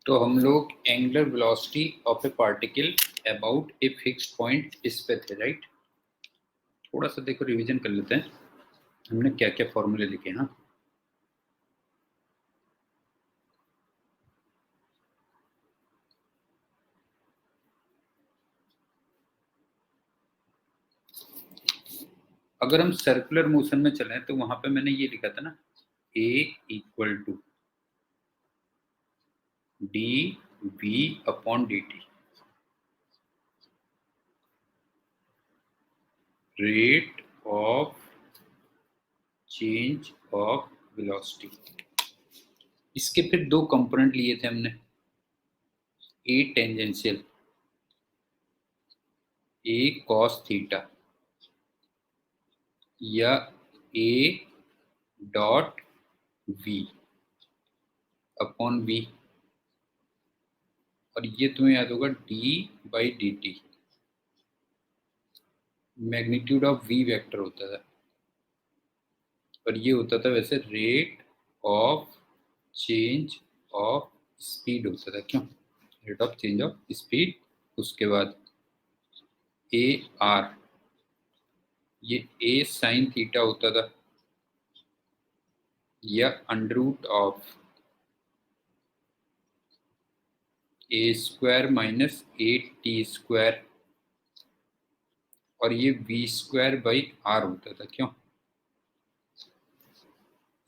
तो हम लोग angular velocity of A particle about a fixed point इस पे थे, राइट। थोड़ा सा देखो रिवीजन कर लेते हैं हमने क्या क्या फॉर्मूले लिखे हैं। अगर हम सर्कुलर मोशन में चलें तो वहां पे मैंने ये लिखा था ना, a equal to D V upon D T, rate of change of velocity. इसके फिर दो कंपोनेंट लिए थे हमने, A tangential, A cos theta, या A dot V upon V, और ये तुम्हें याद होगा D by D T magnitude of V vector होता था, और ये होता था वैसे rate of change of speed होता था। क्यों? Rate of change of speed. उसके बाद ए आर, ये ए साइन थीटा होता था, या under root of A square minus A T square, और ये वी स्क्वायर बाई आर होता था। क्यों?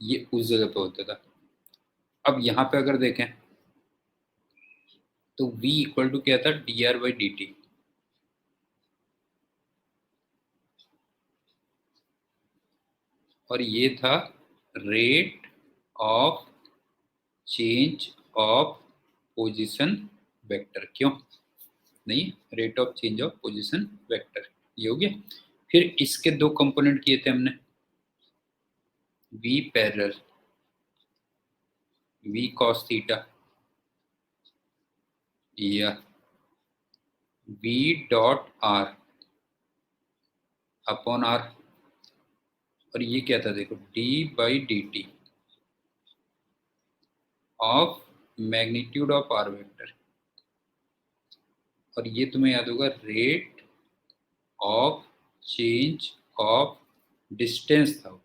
ये उस जगह पे होता था। अब यहाँ पे अगर देखें तो v इक्वल टू क्या था, D R by D t, और ये था rate of change of position vector. क्यों नहीं? Rate of change of position vector, ये हो गया। फिर इसके दो कंपोनेंट किए थे हमने, v parallel v cos theta, या v dot R upon R, और ये क्या था देखो, d by D T of magnitude of R vector, और ये तुम्हें याद होगा rate of change of distance था,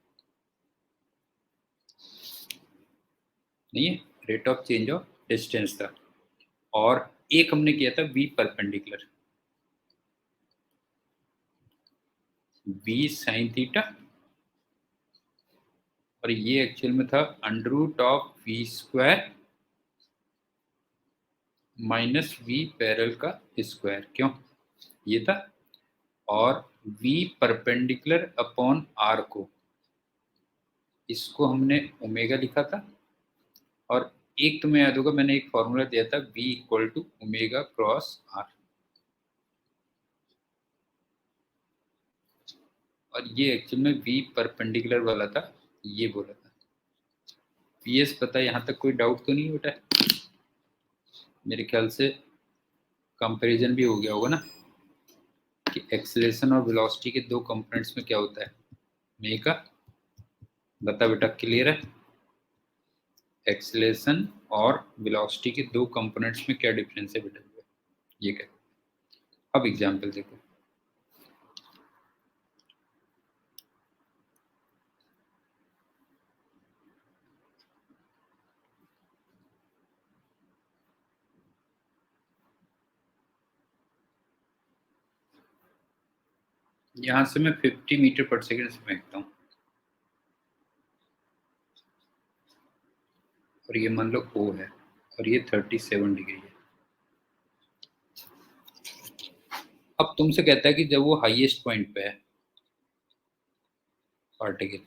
नहीं है, rate of change of distance था। और एक हमने किया था v perpendicular, v sine theta, और ये एक्चुअल में था under root of V square minus V parallel का स्क्वायर। क्यों? ये था। और v परपेंडिकुलर अपॉन r को, इसको हमने ओमेगा लिखा था, और एक तुम्हें याद होगा मैंने एक फॉर्मूला दिया था v equal to omega cross r, और ये एक्चुअल में v परपेंडिकुलर वाला था, ये बोला था। PS पता है, यहाँ तक कोई डाउट तो नहीं बेटा? मेरे ख्याल से कंपैरिजन भी हो गया होगा ना कि एक्सेलरेशन और वेलोसिटी के दो कंपोनेंट्स में क्या होता है। मेका बता बेटा, क्लियर है? एक्सेलरेशन और वेलोसिटी के दो कंपोनेंट्स में क्या डिफरेंस है बेटा, ये क्या। अब एग्जांपल देखो, यहां से मैं 50 मीटर पर सेकंड से फेंकता हूँ, और ये मान लो O है, और ये 37 डिग्री है। अब तुमसे कहता है कि जब वो हाईएस्ट पॉइंट पे है पार्टिकल,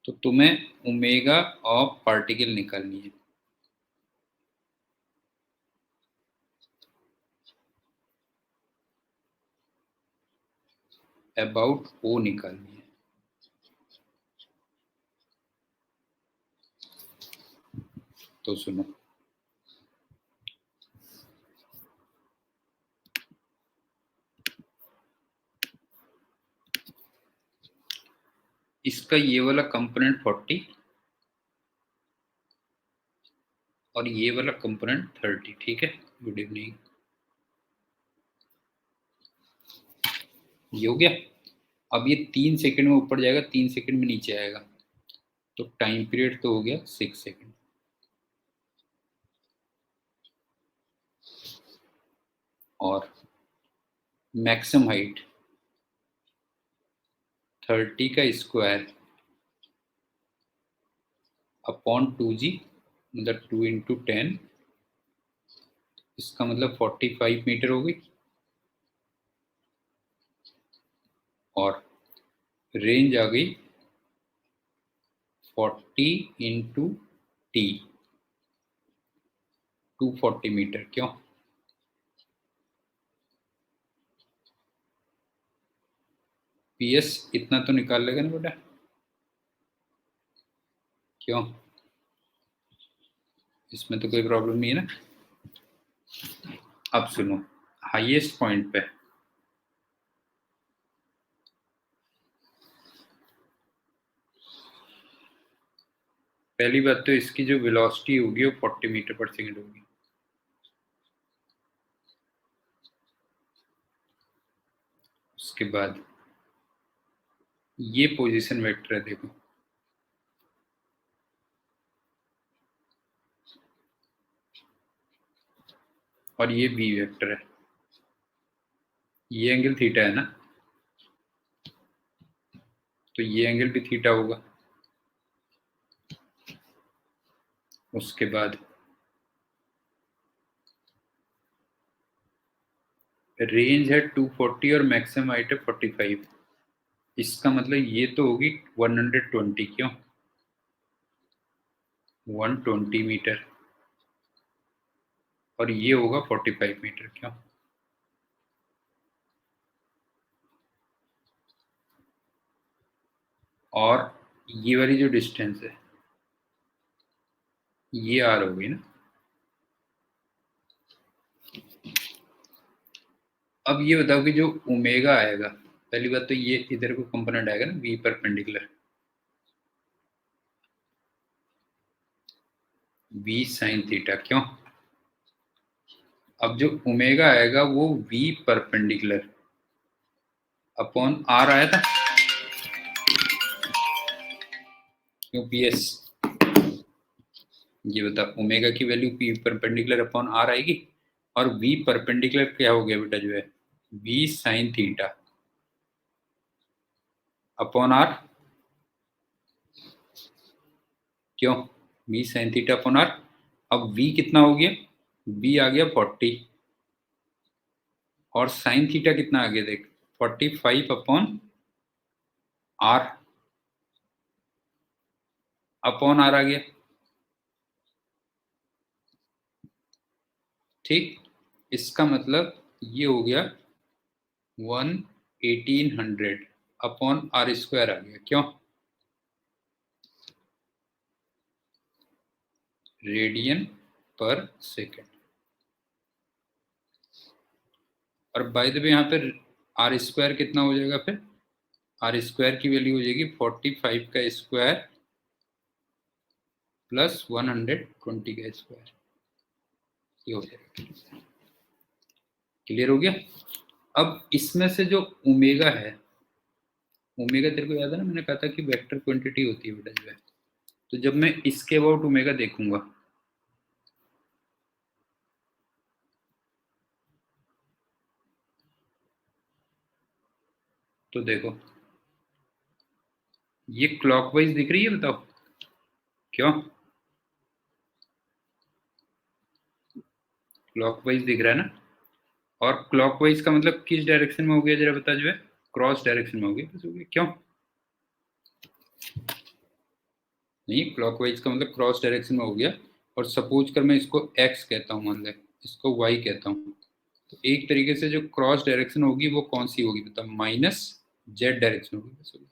तो तुम्हें ओमेगा ऑफ पार्टिकल निकालनी है, अबाउट O निकालनी है। तो सुनो, इसका ये वाला कंपोनेंट 40 और ये वाला कंपोनेंट 30। ठीक है, गुड इवनिंग। ये हो गया। अब ये 3 सेकंड में ऊपर जाएगा, 3 सेकंड में नीचे आएगा, तो टाइम पीरियड तो हो गया 6 सेकंड। और मैक्सिमम हाइट 30 का स्क्वायर अपॉन 2g, मतलब 2 इंटू 10, इसका मतलब 45 मीटर हो गई। और रेंज आ गई 40 इंटू टी, 240 मीटर। क्यों? पीएस इतना तो निकाल लेगा ना बेटा? क्यों? इसमें तो कोई प्रॉब्लम नहीं है ना। अब सुनो, हाईएस्ट पॉइंट पे पहली बात तो इसकी जो वेलोसिटी होगी वो 40 मीटर पर सेकंड होगी। उसके बाद ये पोजीशन वेक्टर है, देखो, और ये बी वेक्टर है। ये एंगल थीटा है ना, तो ये एंगल भी थीटा होगा। उसके बाद रेंज है 240 और मैक्सिमम हाइट है 45। इसका मतलब ये तो होगी 120। क्यों? 120 मीटर। और ये होगा 45 मीटर। क्यों? और ये वाली जो डिस्टेंस है ये आर होगी ना। अब ये बताओ कि जो ओमेगा आएगा, पहली बात तो ये इधर को कंपोनेंट आएगा ना V perpendicular, V sine theta. क्यों? अब जो ओमेगा आएगा वो वी परपेंडिकुलर अपॉन आर आया था। क्यों पीएस? ये बता, ओमेगा की value P perpendicular upon R आएगी, और वी परपेंडिकुलर क्या हो गया बेटा, जो है V sine theta upon R. क्यों? V sine theta upon R. अब वी कितना हो गया? वी आ गया 40, और साइन थीटा कितना आ गया देख, 45 अपॉन आर, अपॉन आर आ गया। ठीक, इसका मतलब ये हो गया 1800 अपॉन आर स्क्वायर आ गया। क्यों? रेडियन पर सेकेंड। और बाय द वे यहाँ पर आर स्क्वायर कितना हो जाएगा फिर? आर स्क्वायर की वैल्यू हो जाएगी 45 का स्क्वायर प्लस 120 का स्क्वायर। ये हो जाएगा। क्लियर हो गया? अब इसमें से जो ओमेगा है, ओमेगा तेरे को याद है ना, मैंने कहा था कि वेक्टर क्वांटिटी होती है बेटा जो है। तो जब मैं इसके अबाउट ओमेगा देखूंगा, तो देखो ये क्लॉकवाइज दिख रही है, बताओ क्यों? क्लॉकवाइज दिख रहा है ना। और क्लॉकवाइज का मतलब किस डायरेक्शन में हो गया, जरा बता जो है? क्रॉस डायरेक्शन में हो गया, बस हो गया। क्यों? नहीं, क्लॉकवाइज का मतलब क्रॉस डायरेक्शन में हो गया। और सपोज कर मैं इसको एक्स कहता हूँ, मान ले इसको वाई कहता हूँ, तो एक तरीके से जो क्रॉस डायरेक्शन होगी वो कौन सी होगी बता? माइनस जेड डायरेक्शन होगी, बस होगी,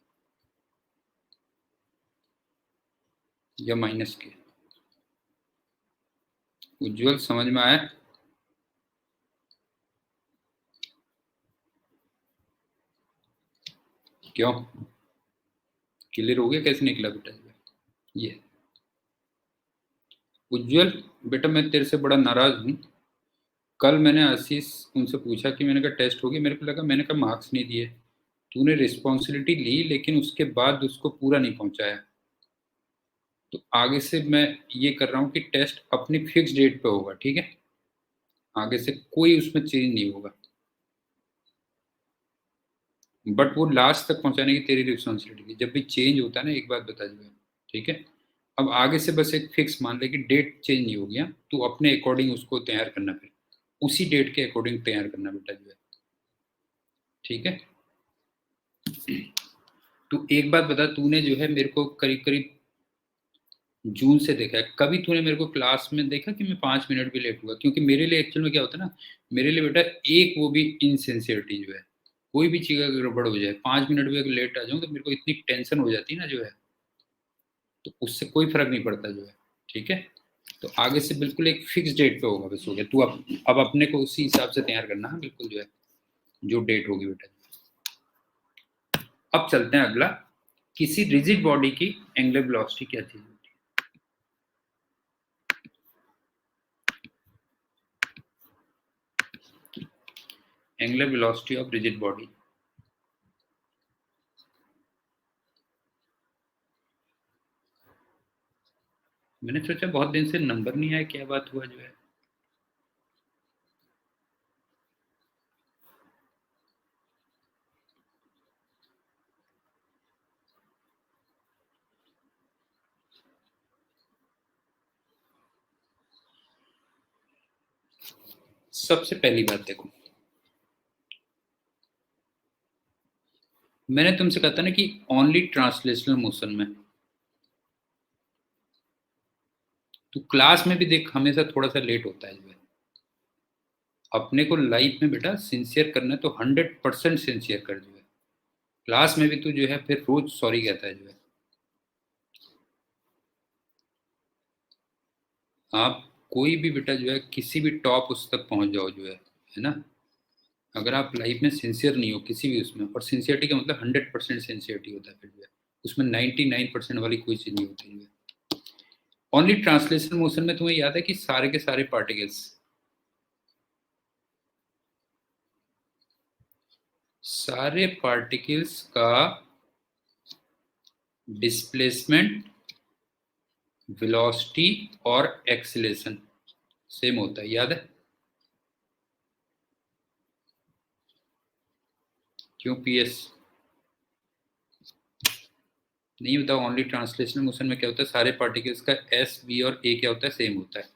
या माइनस के। उज्जवल समझ में आया? क्यों? क्लियर हो गया कैसे निकला बेटा? ये उज्जवल बेटा, मैं तेरे से बड़ा नाराज हूँ। कल मैंने आशीष उनसे पूछा कि मैंने कहा टेस्ट हो गया, मेरे को लगा, मैंने कहा मार्क्स नहीं दिए। तूने रिस्पॉन्सिबिलिटी ली लेकिन उसके बाद उसको पूरा नहीं पहुंचाया। तो आगे से मैं ये कर रहा हूँ कि टेस्ट अपनी फिक्स डेट पे होगा, ठीक है? आगे से कोई उसमें चेंज नहीं होगा, बट वो लास्ट तक पहुंचाने की तेरी रिस्पॉन्सिबिलिटी। जब भी चेंज होता है ना, एक बात बता दीजिए, ठीक है? अब आगे से बस एक फिक्स मान ले कि डेट चेंज नहीं हो गया, तू अपने अकॉर्डिंग उसको तैयार करना, फिर उसी डेट के अकॉर्डिंग तैयार करना बेटा जो है, ठीक है? तू एक बात बता, तूने जो है मेरे को करीब करीब जून से देखा है, कभी तूने मेरे को क्लास में देखा कि मैं 5 मिनट भी लेट हुआ? क्योंकि मेरे लिए एक्चुअल में क्या होता है ना, मेरे लिए बेटा एक वो भी इनसिंसियरिटी जो है, कोई भी चीज़ अगर गड़बड़ हो जाए, 5 मिनट भी अगर लेट आ जाऊँ तो मेरे को इतनी टेंशन हो जाती है ना जो है, तो उससे कोई फर्क नहीं पड़ता जो है, ठीक है? तो आगे से बिल्कुल एक फिक्स डेट पे होगा, बस हो गया। तू अब अपने को उसी हिसाब से तैयार करना है बिल्कुल जो है, जो डेट होगी बेटा। अब चलते हैं अगला, किसी रिजिड बॉडी की एंगुलर वेलोसिटी क्या चीज होती है? Angular velocity of rigid body. मैंने सोचा बहुत दिन से नंबर नहीं आया, क्या बात हुआ जो है। सबसे पहली बात देखो, मैंने तुमसे कहा था ना कि ओनली ट्रांसलेशनल मोशन में, तो क्लास में भी देख हमेशा थोड़ा सा लेट होता है जो है। अपने को लाइफ में बेटा सिंसियर करना है तो 100% सिंसियर कर जो है। क्लास में भी तू जो है फिर रोज सॉरी कहता है जो है। आप कोई भी बेटा जो है किसी भी टॉप उस तक पहुंच जाओ जो है ना? अगर आप लाइफ में सिंसियर नहीं हो किसी भी उसमें, और सिंसियरिटी का मतलब 100% सिंसियरिटी होता है फिर जो है, उसमें 99% वाली कोई चीज़ नहीं होती है। ओनली ट्रांसलेशन मोशन में तुम्हें याद है कि सारे के सारे पार्टिकल्स, सारे पार्टिकल्स का डिस्प्लेसमेंट, वेलोसिटी और एक्सीलरेशन सेम होता है, याद है? क्यों पीएस नहीं होता? ओनली ट्रांसलेशनल मोशन में क्या होता है, सारे पार्टिकल्स का एस बी और ए क्या होता है, सेम होता है।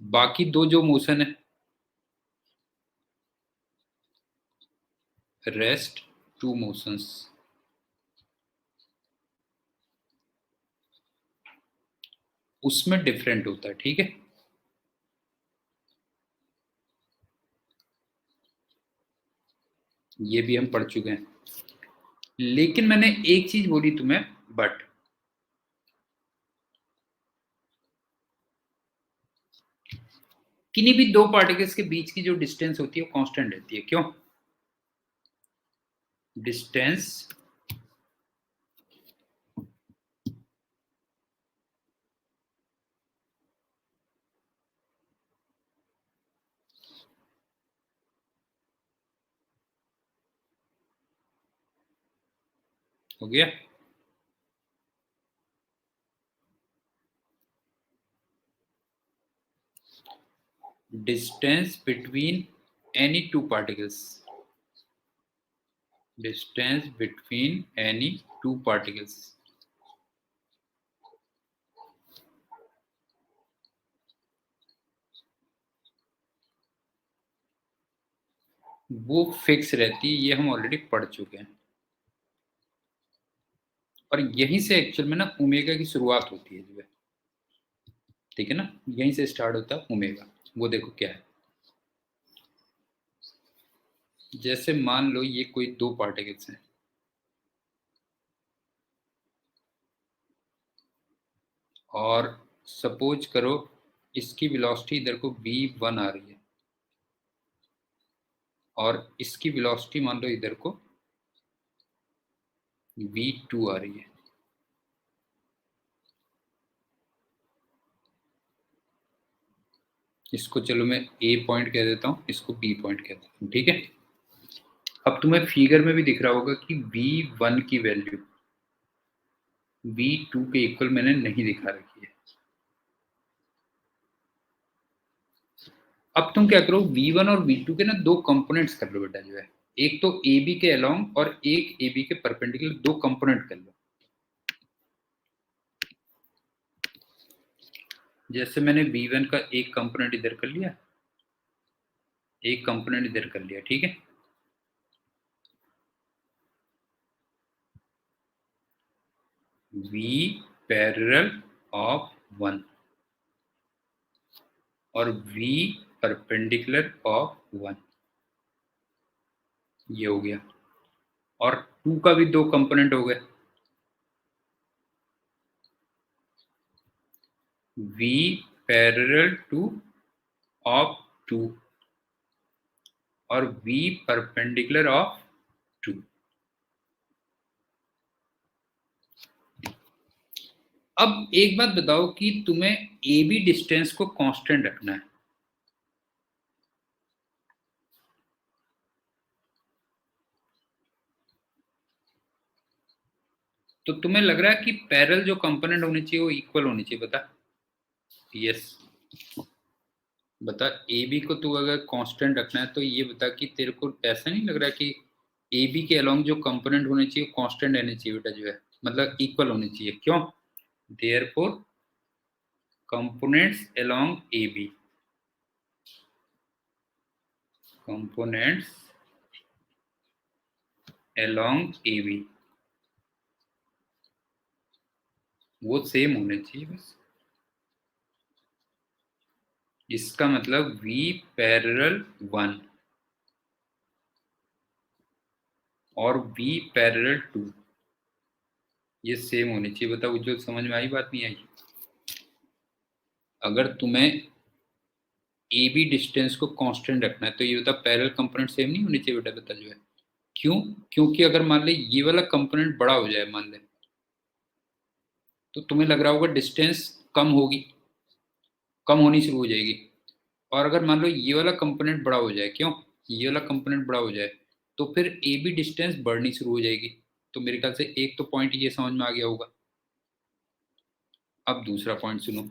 बाकी दो जो मोशन है, रेस्ट टू मोशंस, उसमें डिफरेंट होता है, ठीक है? ये भी हम पढ़ चुके हैं। लेकिन मैंने एक चीज बोली तुम्हें, बट किन्हीं भी दो पार्टिकल्स के बीच की जो डिस्टेंस होती है वो कांस्टेंट रहती है, क्यों? डिस्टेंस हो गया। Distance between any two particles, distance between any two particles, वो फिक्स रहती है, ये हम ऑलरेडी पढ़ चुके हैं। और यहीं से एक्चुअल में ना ओमेगा की शुरुआत होती है जो है, ठीक है ना? यहीं से स्टार्ट होता है ओमेगा। वो देखो क्या है, जैसे मान लो ये कोई दो पार्टिकल्स हैं, और सपोज करो इसकी वेलोसिटी इधर को v1 आ रही है, और इसकी वेलोसिटी मान लो इधर को v2 आ रही है। इसको चलो मैं ए पॉइंट कह देता हूँ, इसको बी पॉइंट कह देता हूँ, ठीक है। अब तुम्हें फिगर में भी दिख रहा होगा कि V1 की वैल्यू V2 के इक्वल मैंने नहीं दिखा रखी है। अब तुम क्या करो, V1 और V2 के ना दो कंपोनेंट्स कर लो बेटा, जो है एक तो AB के अलोंग और एक AB के परपेंडिकुलर, दो कंपोनेंट कर लो। जैसे मैंने V1 का एक कंपोनेंट इधर कर लिया, एक कंपोनेंट इधर कर लिया, ठीक है। V पैरेलल ऑफ 1 और V परपेंडिकुलर ऑफ 1, ये हो गया। और 2 का भी दो कंपोनेंट हो गए, V पैरेलल टू ऑफ 2 और V परपेंडिकुलर ऑफ 2। अब एक बात बताओ कि तुम्हें ए बी डिस्टेंस को कांस्टेंट रखना है, तो तुम्हें लग रहा है कि पैरेलल जो कंपोनेंट होने चाहिए वो इक्वल होनी चाहिए, बता। यस, बता। ए बी को तू अगर कांस्टेंट रखना है तो ये बता कि तेरे को ऐसा नहीं लग रहा कि ए बी के अलोंग जो कंपोनेंट होने चाहिए कांस्टेंट रहने चाहिए बेटा, जो है मतलब इक्वल होने चाहिए। क्यों? Therefore components along A B, components along A B वो सेम होने चाहिए बस। इसका मतलब V पैरेलल 1 और V पैरेलल 2 ये सेम होनी चाहिए। बताओ उज्जवल, समझ में आई बात नहीं आई? अगर तुम्हें ए बी डिस्टेंस को कांस्टेंट रखना है तो ये बता पैरेलल कंपोनेंट सेम नहीं होनी चाहिए बेटा, बता जो है। क्यों? क्योंकि अगर मान ले ये वाला कंपोनेंट बड़ा हो जाए, मान ले, तो तुम्हें लग रहा होगा डिस्टेंस कम होगी, कम होनी शुरू हो जाएगी। और अगर मान लो ये वाला कंपोनेंट बड़ा हो जाए, क्यों, ये वाला कंपोनेंट बड़ा हो जाए, तो फिर ए बी डिस्टेंस बढ़नी शुरू हो जाएगी। तो मेरे ख्याल से एक तो पॉइंट ये समझ में आ गया होगा। अब दूसरा पॉइंट सुनो।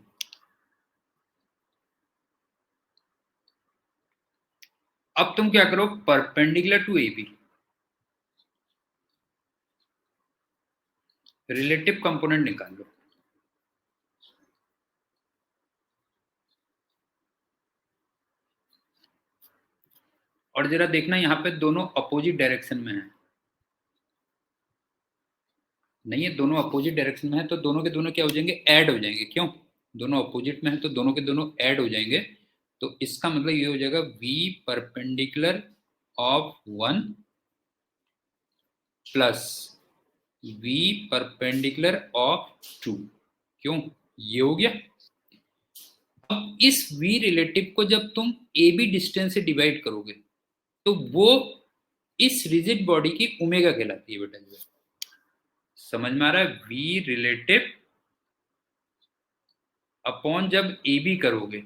अब तुम क्या करो, perpendicular to A B relative component निकाल लो। और जरा देखना यहाँ पे दोनों अपोजिट डायरेक्शन में है, नहीं है, दोनों अपोजिट डायरेक्शन में है, तो दोनों के दोनों क्या हो जाएंगे, ऐड हो जाएंगे। क्यों? दोनों अपोजिट में है तो दोनों के दोनों ऐड हो जाएंगे। तो इसका मतलब ये हो जाएगा V perpendicular of 1 plus V perpendicular of 2। क्यों? ये हो गया। अब इस V रिलेटिव को जब तुम ए बी डिस्टेंस से डिवाइड करोगे तो वो इस रिजिड बॉडी की ओमेगा कहलाती है बेटा, जो है समझ में आ रहा है? V रिलेटिव अपॉन जब ए बी करोगे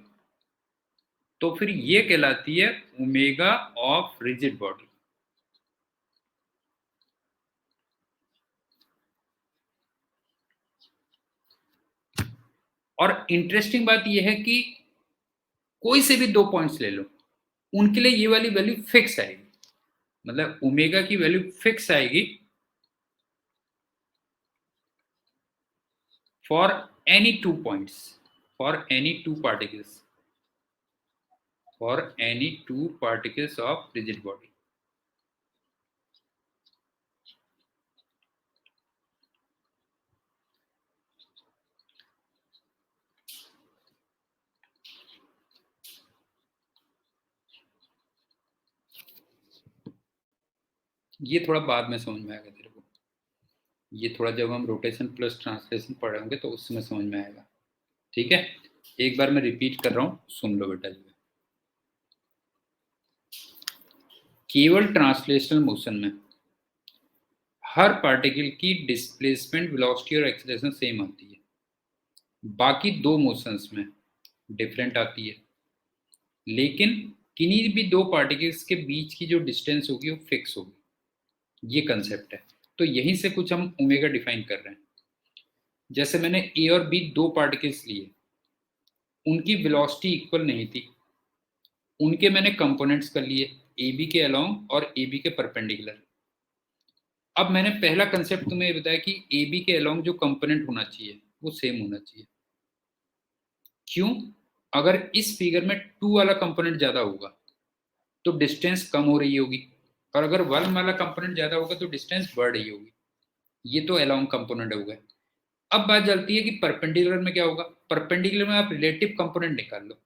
तो फिर ये कहलाती है ओमेगा ऑफ रिजिड बॉडी। और इंटरेस्टिंग बात यह है कि कोई से भी दो पॉइंट्स ले लो, उनके लिए ये वाली वैल्यू फिक्स आएगी, मतलब ओमेगा की वैल्यू फिक्स आएगी for any two points, for any two particles, for any two particles of rigid body. ये थोड़ा बाद में समझ में आएगा तेरे को, ये थोड़ा जब हम रोटेशन प्लस ट्रांसलेशन पढ़ेंगे तो उस समय समझ में आएगा, ठीक है। एक बार मैं रिपीट कर रहा हूं, सुन लो बेटा जी। केवल ट्रांसलेशनल मोशन में हर पार्टिकल की डिस्प्लेसमेंट, वेलोसिटी और एक्सेलरेशन सेम आती है, बाकी दो मोशंस में डिफरेंट आती है। लेकिन किन्हीं भी दो पार्टिकल्स के बीच की जो डिस्टेंस होगी वो फिक्स होगी। ये कंसेप्ट है। तो यहीं से कुछ हम ओमेगा डिफाइन कर रहे हैं। जैसे मैंने ए और बी दो पार्टिकल्स लिए, उनकी वेलोसिटी इक्वल नहीं थी, उनके मैंने कंपोनेंट्स कर लिए, ए बी के अलोंग और ए बी के परपेंडिकुलर। अब मैंने पहला कंसेप्ट तुम्हें ये बताया कि ए बी के अलोंग जो कंपोनेंट होना चाहिए वो सेम होना चाहिए। क्यों? अगर इस फिगर में टू वाला कंपोनेंट ज्यादा होगा तो डिस्टेंस कम हो रही होगी, और अगर वन वाला कंपोनेंट ज्यादा होगा तो डिस्टेंस बढ़ रही होगी। ये तो अलोंग कंपोनेंट हो गए। अब बात चलती है कि परपेंडिकुलर में क्या होगा। परपेंडिकुलर में आप रिलेटिव कंपोनेंट निकाल लो,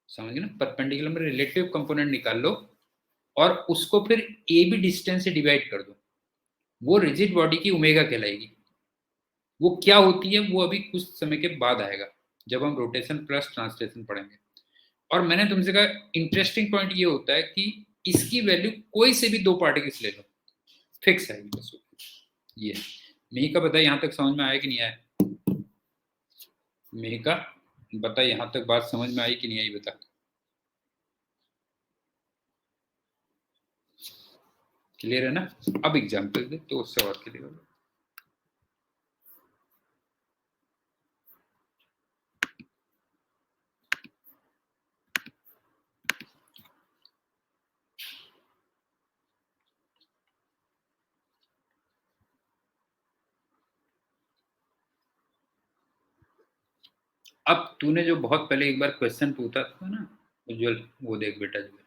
समझ गए ना। परपेंडिकुलर में रिलेटिव कंपोनेंट निकाल लो और उसको फिर ए बी डिस्टेंस से डिवाइड कर दो। वो रिजिड बॉडी की ओमेगा कहलाएगी। वो क्या होती है वो अभी कुछ समय के बाद आएगा, जब हम रोटेशन प्लस ट्रांसलेशन पढ़ेंगे। और मैंने तुमसे कहा इंटरेस्टिंग पॉइंट ये होता है कि इसकी वैल्यू कोई से भी दो पार्टिकल्स ले लो, फिक्स आएगी बस। ये मेही का बता, यहां तक समझ में आया कि नहीं आया? मेही का बता, यहां तक बात समझ में आई कि नहीं आई बता। क्लियर है ना? अब एग्जाम्पल दे तो उससे और क्लियर होगा। अब तूने जो बहुत पहले एक बार क्वेश्चन पूछा था ना उज्जवल, वो देख बेटा, जो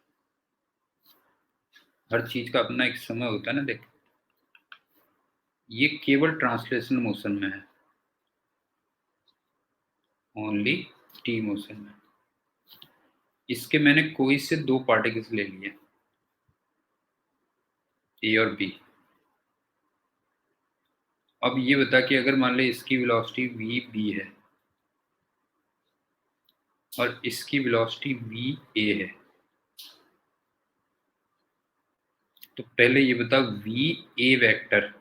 हर चीज का अपना एक समय होता है ना, देख ये केवल ट्रांसलेशन मोशन में है, ओनली टी मोशन में। इसके मैंने कोई से दो पार्टिकल्स ले लिए, ए और बी। अब ये बता कि अगर मान ले इसकी वेलोसिटी वी बी है और इसकी वेलोसिटी वी ए है, तो पहले ये बता वी ए वेक्टर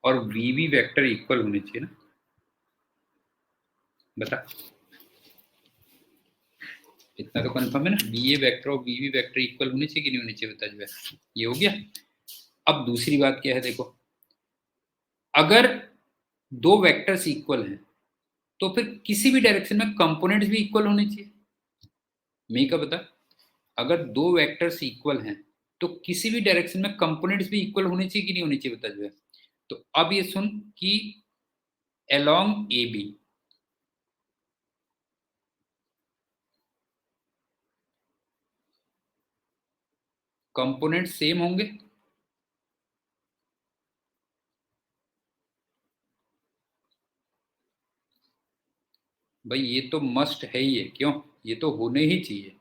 और वी बी वेक्टर इक्वल होने चाहिए ना, बता। इतना तो कंफर्म है ना, बी ए वेक्टर और वी बी वेक्टर इक्वल होने चाहिए कि नहीं होने चाहिए, बता जो है। ये हो गया। अब दूसरी बात क्या है, देखो अगर दो वेक्टर्स इक्वल हैं तो फिर किसी भी डायरेक्शन में कंपोनेंट्स भी इक्वल होने चाहिए। मैं का बता, अगर दो वेक्टर्स इक्वल हैं तो किसी भी डायरेक्शन में कंपोनेंट्स भी इक्वल होने चाहिए कि नहीं होने चाहिए, बता जो है। तो अब ये सुन कि along A B component same होंगे। भाई ये तो मस्ट है ही है, क्यों? ये तो होने ही चाहिए,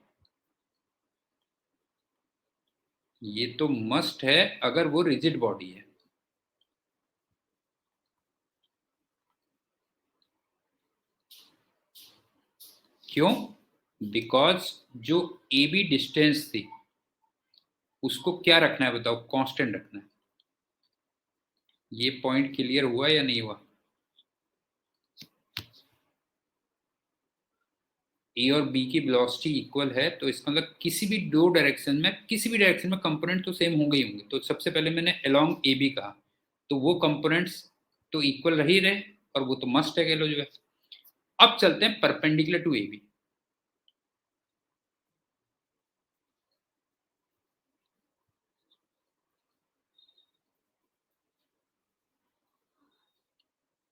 ये तो मस्ट है अगर वो रिजिड बॉडी है। क्यों? बिकॉज जो ए बी डिस्टेंस थी उसको क्या रखना है बताओ, कांस्टेंट रखना है। ये पॉइंट क्लियर हुआ या नहीं हुआ? ए और बी की वेलोसिटी इक्वल है तो इसका मतलब किसी भी दो डायरेक्शन में, किसी भी डायरेक्शन में कंपोनेंट तो सेम होंगे ही होंगे। तो सबसे पहले मैंने अलोंग ए बी कहा, तो वो कंपोनेंट्स तो इक्वल रह ही रहे, और वो तो मस्ट है कह लो जो है। अब चलते हैं परपेंडिकुलर टू ए बी।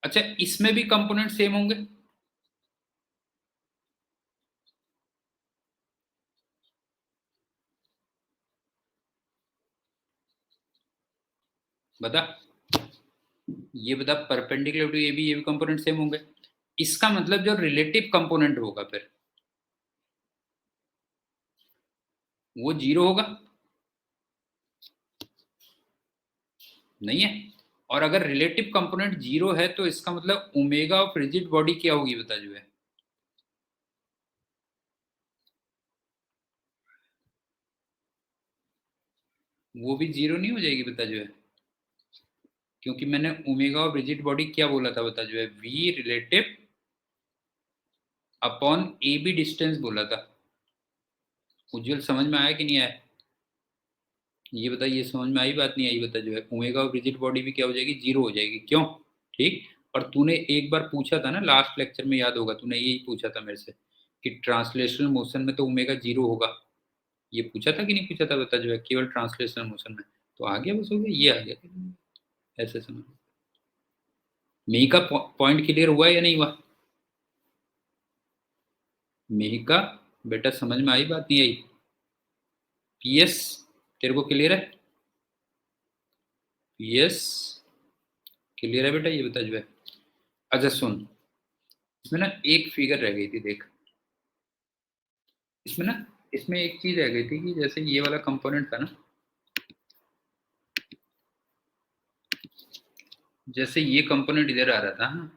अच्छा, इसमें भी कंपोनेंट सेम होंगे? बता, ये बता परपेंडिकुलर टू ए बी ये भी कंपोनेंट सेम होंगे। इसका मतलब जो रिलेटिव कंपोनेंट होगा फिर वो जीरो होगा, नहीं है? और अगर रिलेटिव कंपोनेंट जीरो है तो इसका मतलब ओमेगा ऑफ रिजिड बॉडी क्या होगी, बता जो है। वो भी जीरो नहीं हो जाएगी, बता जो है। क्योंकि मैंने ओमेगा ऑफ रिजिड बॉडी क्या बोला था, बता जो है, V relative upon A B distance बोला था। उज्जवल समझ में आया कि नहीं आया? ये बता, ये समझ में आई बात नहीं आई बता। जो है ओमेगा ऑफ रिजिड बॉडी भी क्या हो जाएगी, जीरो हो जाएगी। क्यों? ठीक। और तूने एक बार पूछा था ना लास्ट लेक्चर में, याद होगा, तूने यही पूछा था मेरे से कि ट्रांसलेशनल मोशन में तो ओमेगा जीरो होगा। ये पूछा था कि नहीं पूछा था बता। जो है केवल ट्रांसलेशनल मोशन में तो आ गया, बस हो गया, ये आ गया। ऐसे समझ। मेही का पॉइंट क्लियर हुआ या नहीं हुआ? मेही का बेटा समझ में आई बात नहीं आई? पीएस तेरे को क्लियर है? पीएस क्लियर है बेटा? ये बता जो है। अच्छा सुन, इसमें ना एक फिगर रह गई थी देख। इसमें ना, इसमें एक चीज रह गई थी कि जैसे ये वाला कंपोनेंट था ना, जैसे ये कंपोनेंट इधर आ रहा था हाँ,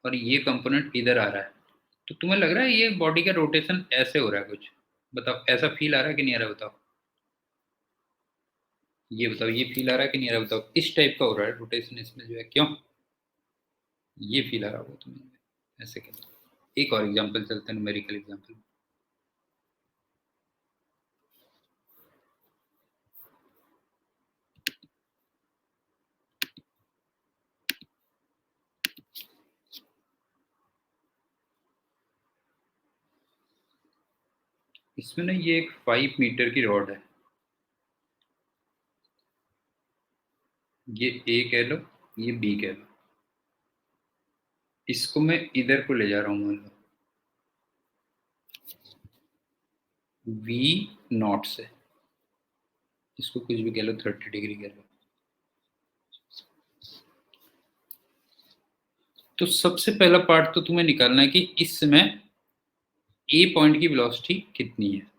और ये कंपोनेंट इधर आ रहा है, तो तुम्हें लग रहा है ये बॉडी का रोटेशन ऐसे हो रहा है कुछ? बताओ, ऐसा फील आ रहा है कि नहीं आ रहा? बताओ, ये बताओ, ये फील आ रहा है कि नहीं आ रहा? बताओ, इस टाइप का हो रहा है रोटेशन इसमें जो है। क्यों? ये फील आ रहा होगा तुम्हें ऐसे कैसे? एक और एग्जांपल चलते हैं, न्यूमेरिकल एग्जांपल। इसमें ना ये एक 5 मीटर की रॉड है, ये ए कह लो, ये बी कह लो। इसको मैं इधर को ले जा रहा हूँ, मान लो वी नॉट से, इसको कुछ भी कह लो, 30 डिग्री कह लो। तो सबसे पहला पार्ट तो तुम्हें निकालना है कि इस समय ए पॉइंट की वेलोसिटी कितनी है।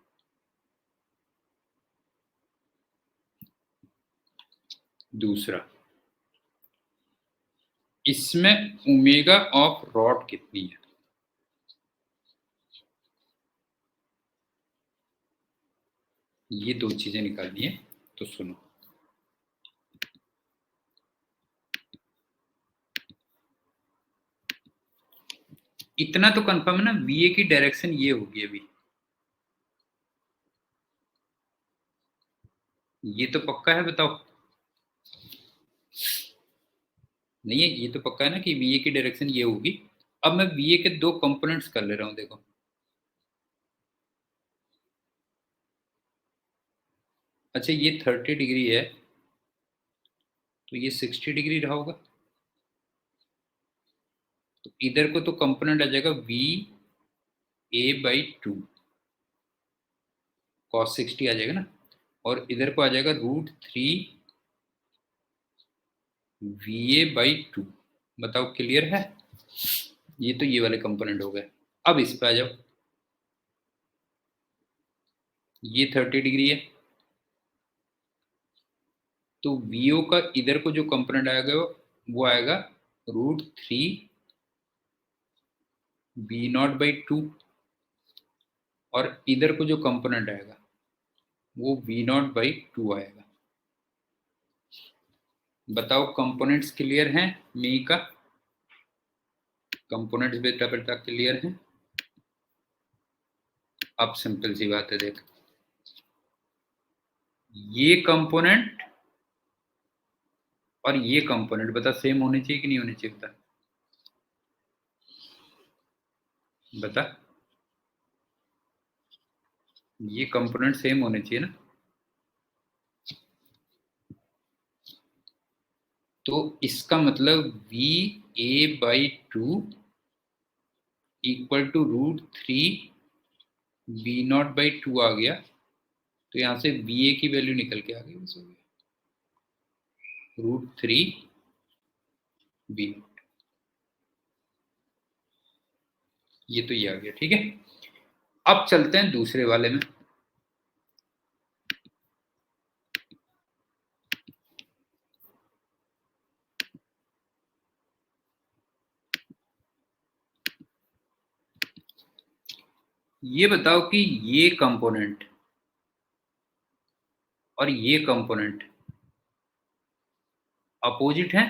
दूसरा, इसमें ओमेगा ऑफ रॉड कितनी है। ये दो चीजें निकालनी है। तो सुनो, इतना तो कंफर्म है ना, वीए की डायरेक्शन ये होगी अभी। ये तो पक्का है, बताओ। नहीं है, ये तो पक्का है ना कि वीए की डायरेक्शन ये होगी। अब मैं वीए के दो कंपोनेंट्स कर ले रहा हूं, देखो। अच्छा, ये 30 डिग्री है, तो ये 60 डिग्री रहा होगा। तो इधर को तो कंपोनेंट आ जाएगा वी a/2 कॉस 60 आ जाएगा ना, और इधर को आ जाएगा √3 va/2। बताओ क्लियर है? ये तो ये वाले कंपोनेंट हो गए। अब इस पे आ जाओ, ये 30 डिग्री है, तो वीओ का इधर को जो कंपोनेंट आएगा वो आएगा √3 v0/2, और इधर को जो कंपोनेंट आएगा वो v0/2 आएगा। बताओ कंपोनेंट्स क्लियर हैं मी का? कंपोनेंट्स बेटा बेटा क्लियर हैं? अब सिंपल सी बात है, देख, ये कंपोनेंट और ये कंपोनेंट बता सेम होने चाहिए कि नहीं होने चाहिए? बता बता, ये कंपोनेंट सेम होने चाहिए ना। तो इसका मतलब va/2 =√3 v0/2 आ गया। तो यहां से va की वैल्यू निकल के आ गई, बस हो गया √3 v0। ये तो ये आ गया, ठीक है। अब चलते हैं दूसरे वाले में। ये बताओ कि ये कंपोनेंट और ये कंपोनेंट अपोजिट है।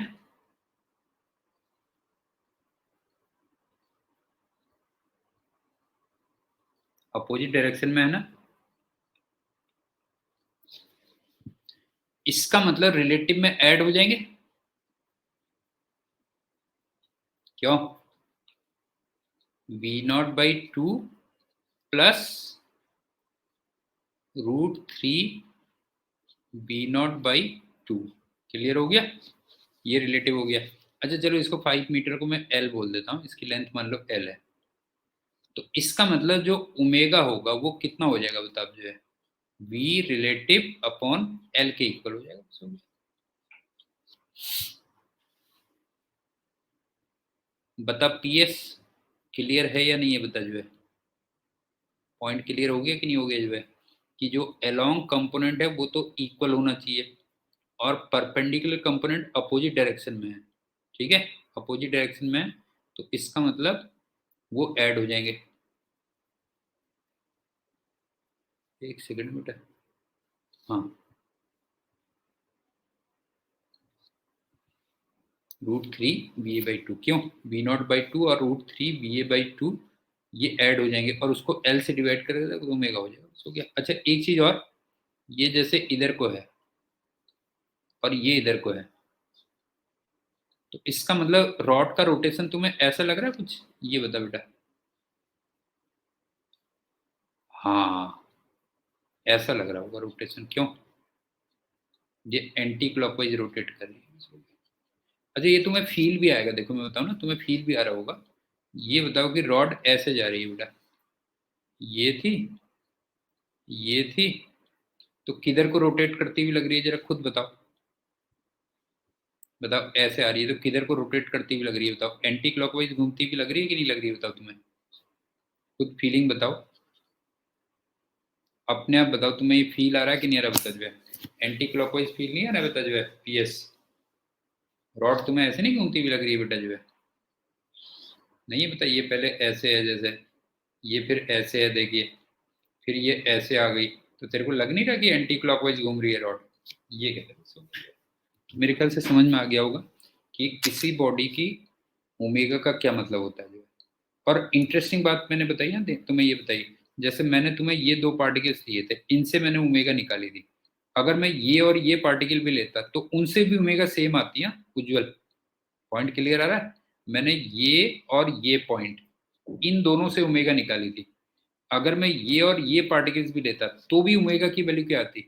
अपोजिट डायरेक्शन में है ना, इसका मतलब रिलेटिव में ऐड हो जाएंगे। क्यों? V0/2 plus √3 V0/2। क्लियर हो गया? ये रिलेटिव हो गया। अच्छा चलो, इसको 5 मीटर को मैं L बोल देता हूँ, इसकी लेंथ मान लो L है। तो इसका मतलब जो ओमेगा होगा वो कितना हो जाएगा बता, जो है V रिलेटिव अपॉन L के इक्वल हो जाएगा। बता PS क्लियर है या नहीं है, बता जो है, पॉइंट क्लियर हो गया कि नहीं हो गया, जो है कि जो अलोंग कंपोनेंट है वो तो इक्वल होना चाहिए, और परपेंडिकुलर कंपोनेंट अपोजिट डायरेक्शन में है। ठीक है, अपोजिट डायरेक्शन में है, तो इसका मतलब वो ऐड हो जाएंगे। एक सेकंड बेटा, हाँ, √3 VA/2। क्यों? V0/2 और √3 VA/2 ये ऐड हो जाएंगे, और उसको L से डिवाइड करेगा तो ओमेगा हो जाएगा। सो गया। अच्छा एक चीज और, ये जैसे इधर को है और ये इधर को है, तो इसका मतलब रॉड का रोटेशन तुम्हें ऐसा लग रहा है कुछ, ये बता बेटा। हाँ, ऐसा लग रहा होगा रोटेशन। क्यों? ये एंटी क्लॉकवाइज रोटेट कर रही है। अच्छा ये तुम्हें फील भी आएगा, देखो मैं बताऊँ ना, तुम्हें फील भी आ रहा होगा। ये बताओ कि रॉड ऐसे जा रही है बेटा, ये थी, ये थी, तो किधर को रोटेट करती हुई लग रही है, जरा खुद बताओ। बताओ, ऐसे आ रही है तो किधर को रोटेट करती हुई लग रही है, बताओ। एंटी क्लॉकवाइज घूमती हुई लग रही है कि नहीं लग रही है, बताओ तुम्हें, खुद फीलिंग बताओ। अपने आप बताओ, तुम्हें ये फील आ रहा है कि नहीं आ रहा, बता जो है। एंटी क्लॉकवाइज फील नहीं आ रहा, बता जो है, PS रॉड तुम्हें ऐसे नहीं घूमती हुई लग रही है बेटा, जो है नहीं है, बता। ये पहले ऐसे है जैसे, ये फिर ऐसे है, देखिए, फिर ये ऐसे आ गई, तो तेरे को लग नहीं रहा कि एंटी क्लॉकवाइज घूम रही है रॉड? ये कहते हैं। मेरे ख्याल से समझ में आ गया होगा कि किसी बॉडी की ओमेगा का क्या मतलब होता है, जो है। और इंटरेस्टिंग बात मैंने बताई ना, देख तुम्हें ये बताई, जैसे मैंने तुम्हें ये दो पार्टिकल्स दिए थे, इनसे मैंने ओमेगा निकाली थी। अगर मैं ये और ये पार्टिकल भी लेता तो उनसे भी ओमेगा सेम आती है, उज्जवल। पॉइंट क्लियर आ रहा है? मैंने ये और ये पॉइंट, इन दोनों से ओमेगा निकाली थी। अगर मैं ये और ये पार्टिकल्स भी लेता तो भी ओमेगा की वैल्यू क्या आती?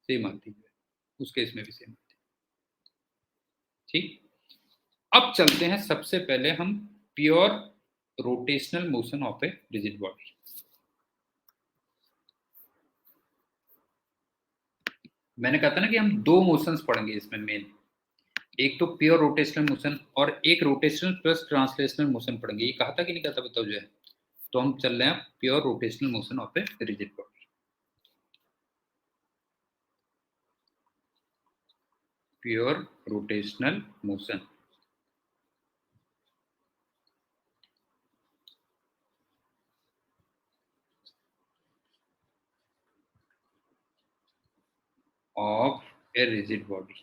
सेम आती है। उस केस में भी सेम आती। ठीक। अब चलते हैं सबसे पहले हम pure rotational motion of a rigid body. मैंने कहा था ना कि हम दो मोशंस पढ़ेंगे इसमें मेन, एक तो प्योर रोटेशनल मोशन और एक रोटेशनल प्लस ट्रांसलेशनल मोशन पढ़ेंगे। ये कहा था कि नहीं कहा था, बताओ जो है। तो हम चल रहे हैं pure rotational motion of a rigid body. Pure rotational motion of a rigid body.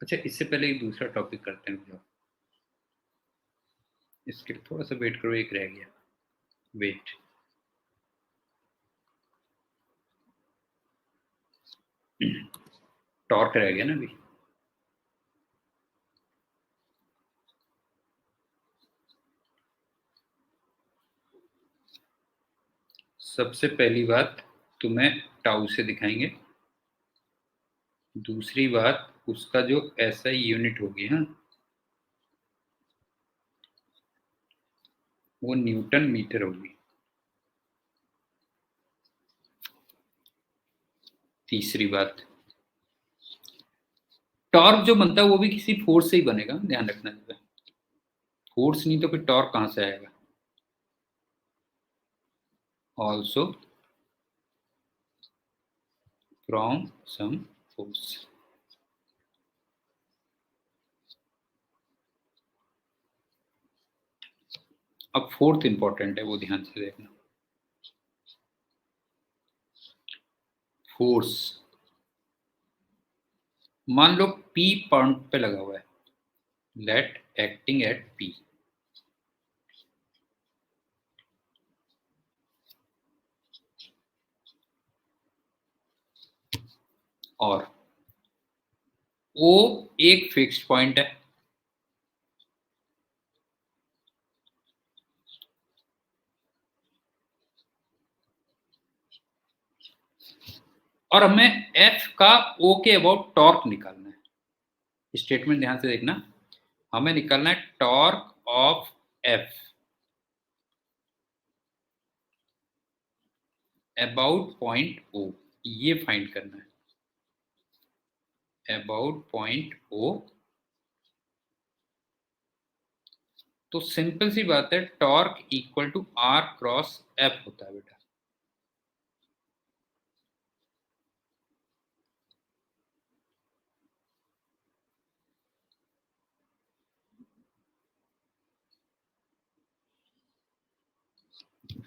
अच्छा इससे पहले एक दूसरा टॉपिक करते हैं जो, इसके लिए थोड़ा सा वेट करो, एक रह गया, वेट। टॉर्क रह गया ना अभी। सबसे पहली बात तुम्हें टाउ से दिखाएंगे, दूसरी बात उसका जो SI यूनिट होगी, हाँ, वो न्यूटन मीटर होगी। तीसरी बात, टॉर्क जो बनता है वो भी किसी फोर्स से ही बनेगा, ध्यान रखना है। फोर्स नहीं तो फिर टॉर्क कहां से आएगा? Also from some force. अब फोर्थ इंपॉर्टेंट है, वो ध्यान से देखना। फोर्स मान लो P पॉइंट पे लगा हुआ है, लेट एक्टिंग एट P, और O एक फिक्स्ड पॉइंट है, और हमें F का O के अबाउट टॉर्क निकालना है। स्टेटमेंट ध्यान से देखना, हमें निकालना है torque of F about point O, ये फाइंड करना है, अबाउट पॉइंट O। तो सिंपल सी बात है, torque equal to R cross F होता है बेटा।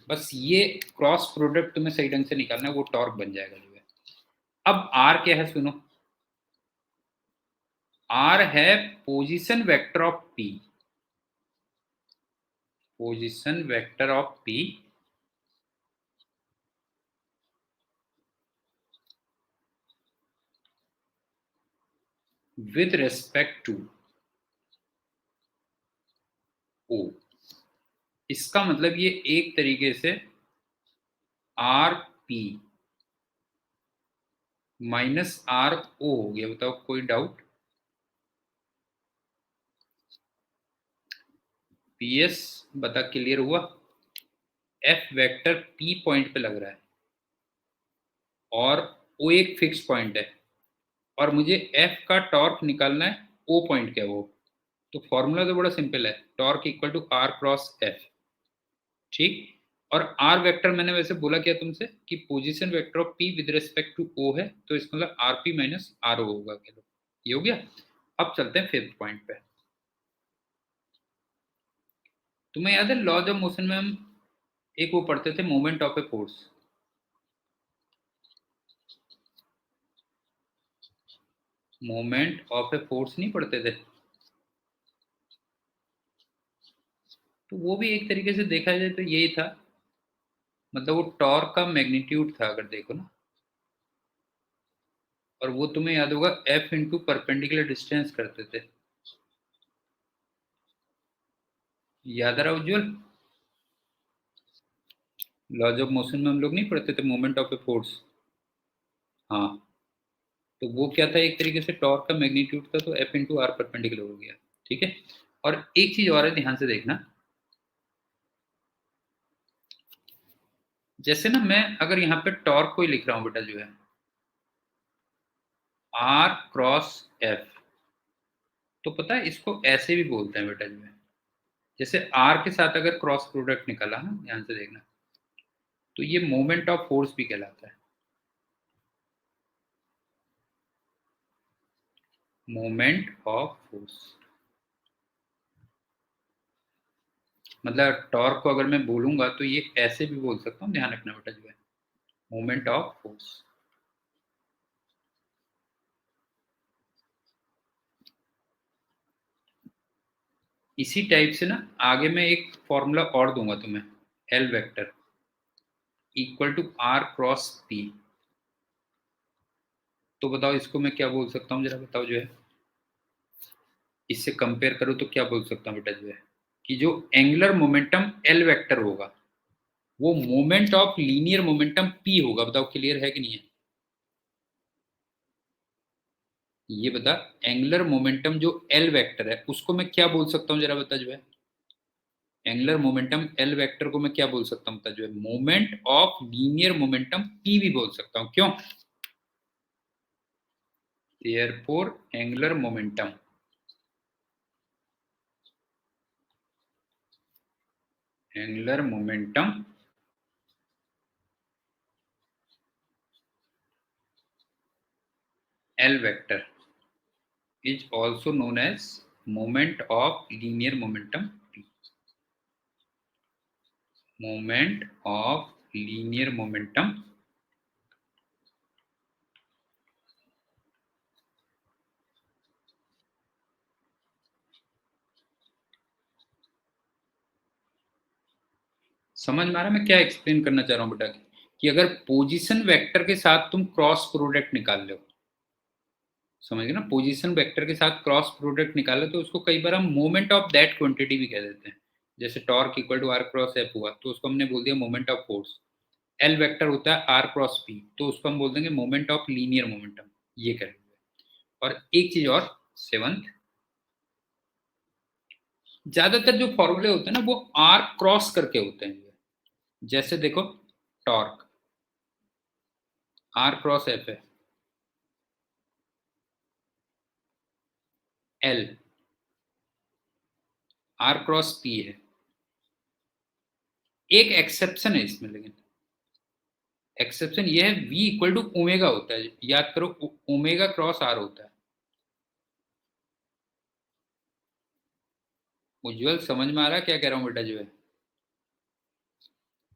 बस ये क्रॉस प्रोडक्ट तुम्हें सही ढंग से निकालना है, वो टॉर्क बन जाएगा जो है। अब R क्या है सुनो, R है position vector of P, position vector of P with respect to O। इसका मतलब ये एक तरीके से R P minus are O हो गया। बताओ कोई डाउट? पीएस बता, क्लियर हुआ? एफ वेक्टर पी पॉइंट पे लग रहा है और ओ एक फिक्स पॉइंट है, और मुझे एफ का टॉर्क निकालना है ओ पॉइंट क्या वो। तो फॉर्मूला तो बड़ा सिंपल है, torque equal to are cross F, ठीक। और आर वेक्टर मैंने वैसे बोला क्या तुमसे कि position vector of P with respect to O है, तो इसका मतलब r P minus are O होगा। चलो ये हो गया। अब चलते हैं फिफ्थ पॉइंट पे। तुम्हें याद है लॉज ऑफ मोशन में हम एक वो पढ़ते थे, moment of a force. Moment of a force नहीं पढ़ते थे? तो वो भी एक तरीके से देखा जाए तो यही था, मतलब वो टॉर्क का मैग्नीट्यूड था अगर देखो ना। और वो तुम्हें याद होगा एफ इंटू परपेंडिकुलर डिस्टेंस करते थे, याद आ रहा उज्जवल? लॉज ऑफ मोशन में हम लोग नहीं पढ़ते थे मोमेंट ऑफ ए फोर्स? हाँ, तो वो क्या था, एक तरीके से टॉर्क का मैग्नीट्यूड था, तो एफ इंटू आर परपेंडिकुलर हो गया, ठीक है। और एक चीज और है, ध्यान से देखना, जैसे ना मैं अगर यहाँ पे टॉर्क को ही लिख रहा हूँ बेटा जो है आर क्रॉस एफ, तो पता है इसको ऐसे भी बोलते हैं बेटा जो है, जैसे आर के साथ अगर क्रॉस प्रोडक्ट निकाला ना, ध्यान से देखना, तो ये मोमेंट ऑफ फोर्स भी कहलाता है, मोमेंट ऑफ फोर्स। मतलब टॉर्क को अगर मैं बोलूंगा तो ये ऐसे भी बोल सकता हूँ, ध्यान रखना बेटा जो है, मोमेंट ऑफ फोर्स। इसी टाइप से ना आगे मैं एक फॉर्मूला और दूंगा तुम्हें, L vector equal to are cross p. तो बताओ इसको मैं क्या बोल सकता हूँ, जरा बताओ जो है, इससे कंपेयर करो तो क्या बोल सकता हूँ बेटा जो है, कि जो एंगुलर मोमेंटम एल वेक्टर होगा वो moment of linear momentum P होगा। बताओ क्लियर है कि नहीं है? ये बता, एंगुलर मोमेंटम जो एल वेक्टर है उसको मैं क्या बोल सकता हूँ, जरा बता जो है, एंगुलर मोमेंटम एल वेक्टर को मैं क्या बोल सकता हूँ बता जो है, moment of linear momentum P भी बोल सकता हूँ। क्यों? Therefore angular momentum, angular momentum L vector is also known as moment of linear momentum P. Moment of linear momentum समझ में आ रहा है मैं क्या एक्सप्लेन करना चाह रहा हूँ बेटा कि अगर पोजीशन वेक्टर के साथ तुम क्रॉस प्रोडक्ट निकाल लो, समझ गए ना, पोजीशन वेक्टर के साथ क्रॉस प्रोडक्ट निकाले तो उसको कई बार हम मोमेंट ऑफ दैट क्वांटिटी भी कह देते हैं। जैसे torque equal to are cross F हुआ तो उसको हमने बोल दिया moment of force. L vector होता है आर क्रॉस पी तो उसको हम बोल देंगे मोमेंट ऑफ लीनियर मोमेंटम, ये करेंगे। और एक चीज और, सेवंथ, ज्यादातर जो फॉर्मूले होते हैं ना वो आर क्रॉस करके होते हैं। जैसे देखो टॉर्क आर क्रॉस एफ है, एल आर क्रॉस पी है। एक एक्सेप्शन है इसमें, लेकिन एक्सेप्शन ये है v इक्वल टू ओमेगा होता है, याद करो ओमेगा क्रॉस आर होता है। उज्जवल समझ में आ रहा है क्या कह रहा हूं बेटा जो है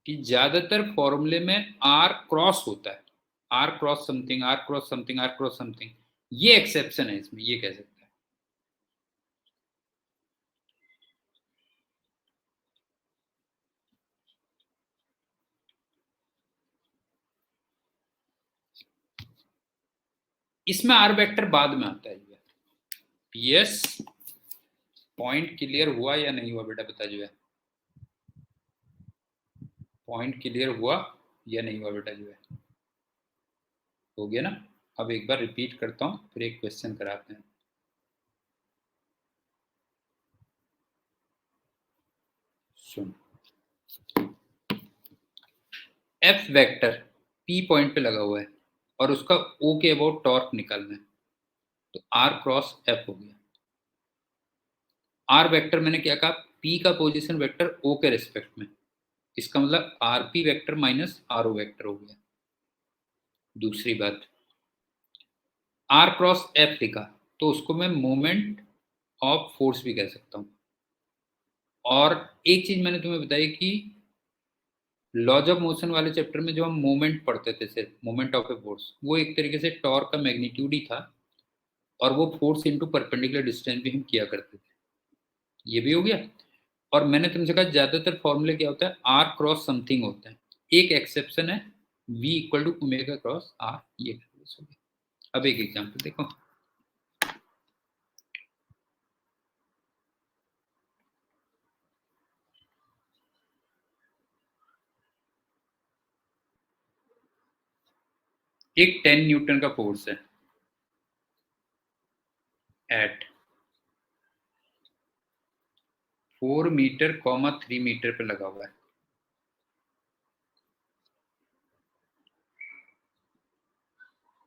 कि ज्यादातर फॉर्मूले में आर क्रॉस होता है, r cross something, r cross something, r cross something, ये एक्सेप्शन है इसमें, ये कह सकते हैं। इसमें आर वेक्टर बाद में आता है। पीएस पॉइंट क्लियर हुआ या नहीं हुआ बेटा बता जो है, पॉइंट क्लियर हुआ या नहीं हुआ बेटा जो है, हो गया ना। अब एक बार रिपीट करता हूं फिर एक क्वेश्चन कराते हैं। सुन, एफ वेक्टर पी पॉइंट पे लगा हुआ है और उसका ओ के अबाउट टॉर्क निकालना है, तो आर क्रॉस एफ हो गया। आर वेक्टर मैंने क्या कहा, पी का पोजीशन वेक्टर ओ के रिस्पेक्ट में, इसका मतलब r P vector minus are O vector हो गया। दूसरी बात, आर क्रॉस एफ लिखा तो उसको मैं मोमेंट ऑफ फोर्स भी कह सकता हूं। और एक चीज मैंने तुम्हें बताई कि लॉज ऑफ मोशन वाले चैप्टर में जो हम मोमेंट पढ़ते थे, सिर्फ मोमेंट ऑफ ए फोर्स, वो एक तरीके से टॉर्क का मैग्नीट्यूड ही था और वो फोर्स इनटू परपेंडिकुलर डिस्टेंस भी हम किया करते थे। ये भी हो गया। और मैंने तुमसे कहा ज्यादातर फॉर्मूले क्या होता है, आर क्रॉस समथिंग होता है, एक एक्सेप्शन है v equal to omega cross r, ये हो गया। अब एक एग्जांपल देखो, एक 10 न्यूटन का फोर्स है एट 4 मीटर कॉमा 3 मीटर पे लगा हुआ है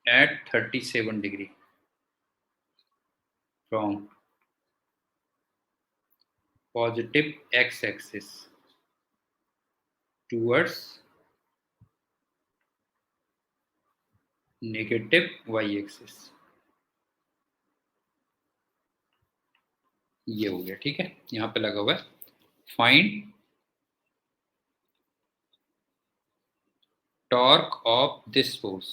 at 37 degree from positive x-axis towards negative y-axis। ये हो गया, ठीक है, यहाँ पे लगा हुआ है find torque of this force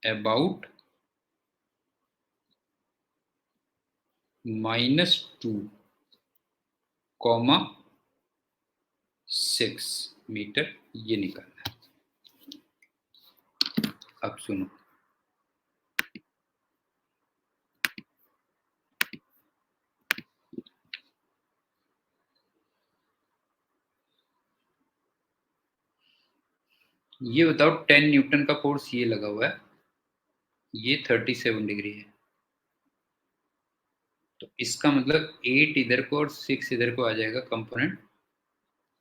about -2 comma 6 metre, ये निकालना है। अब सुनो, ये बताओ 10 न्यूटन का फोर्स ये लगा हुआ है, ये 37 डिग्री है, तो इसका मतलब 8 इधर को और 6 इधर को आ जाएगा कंपोनेंट।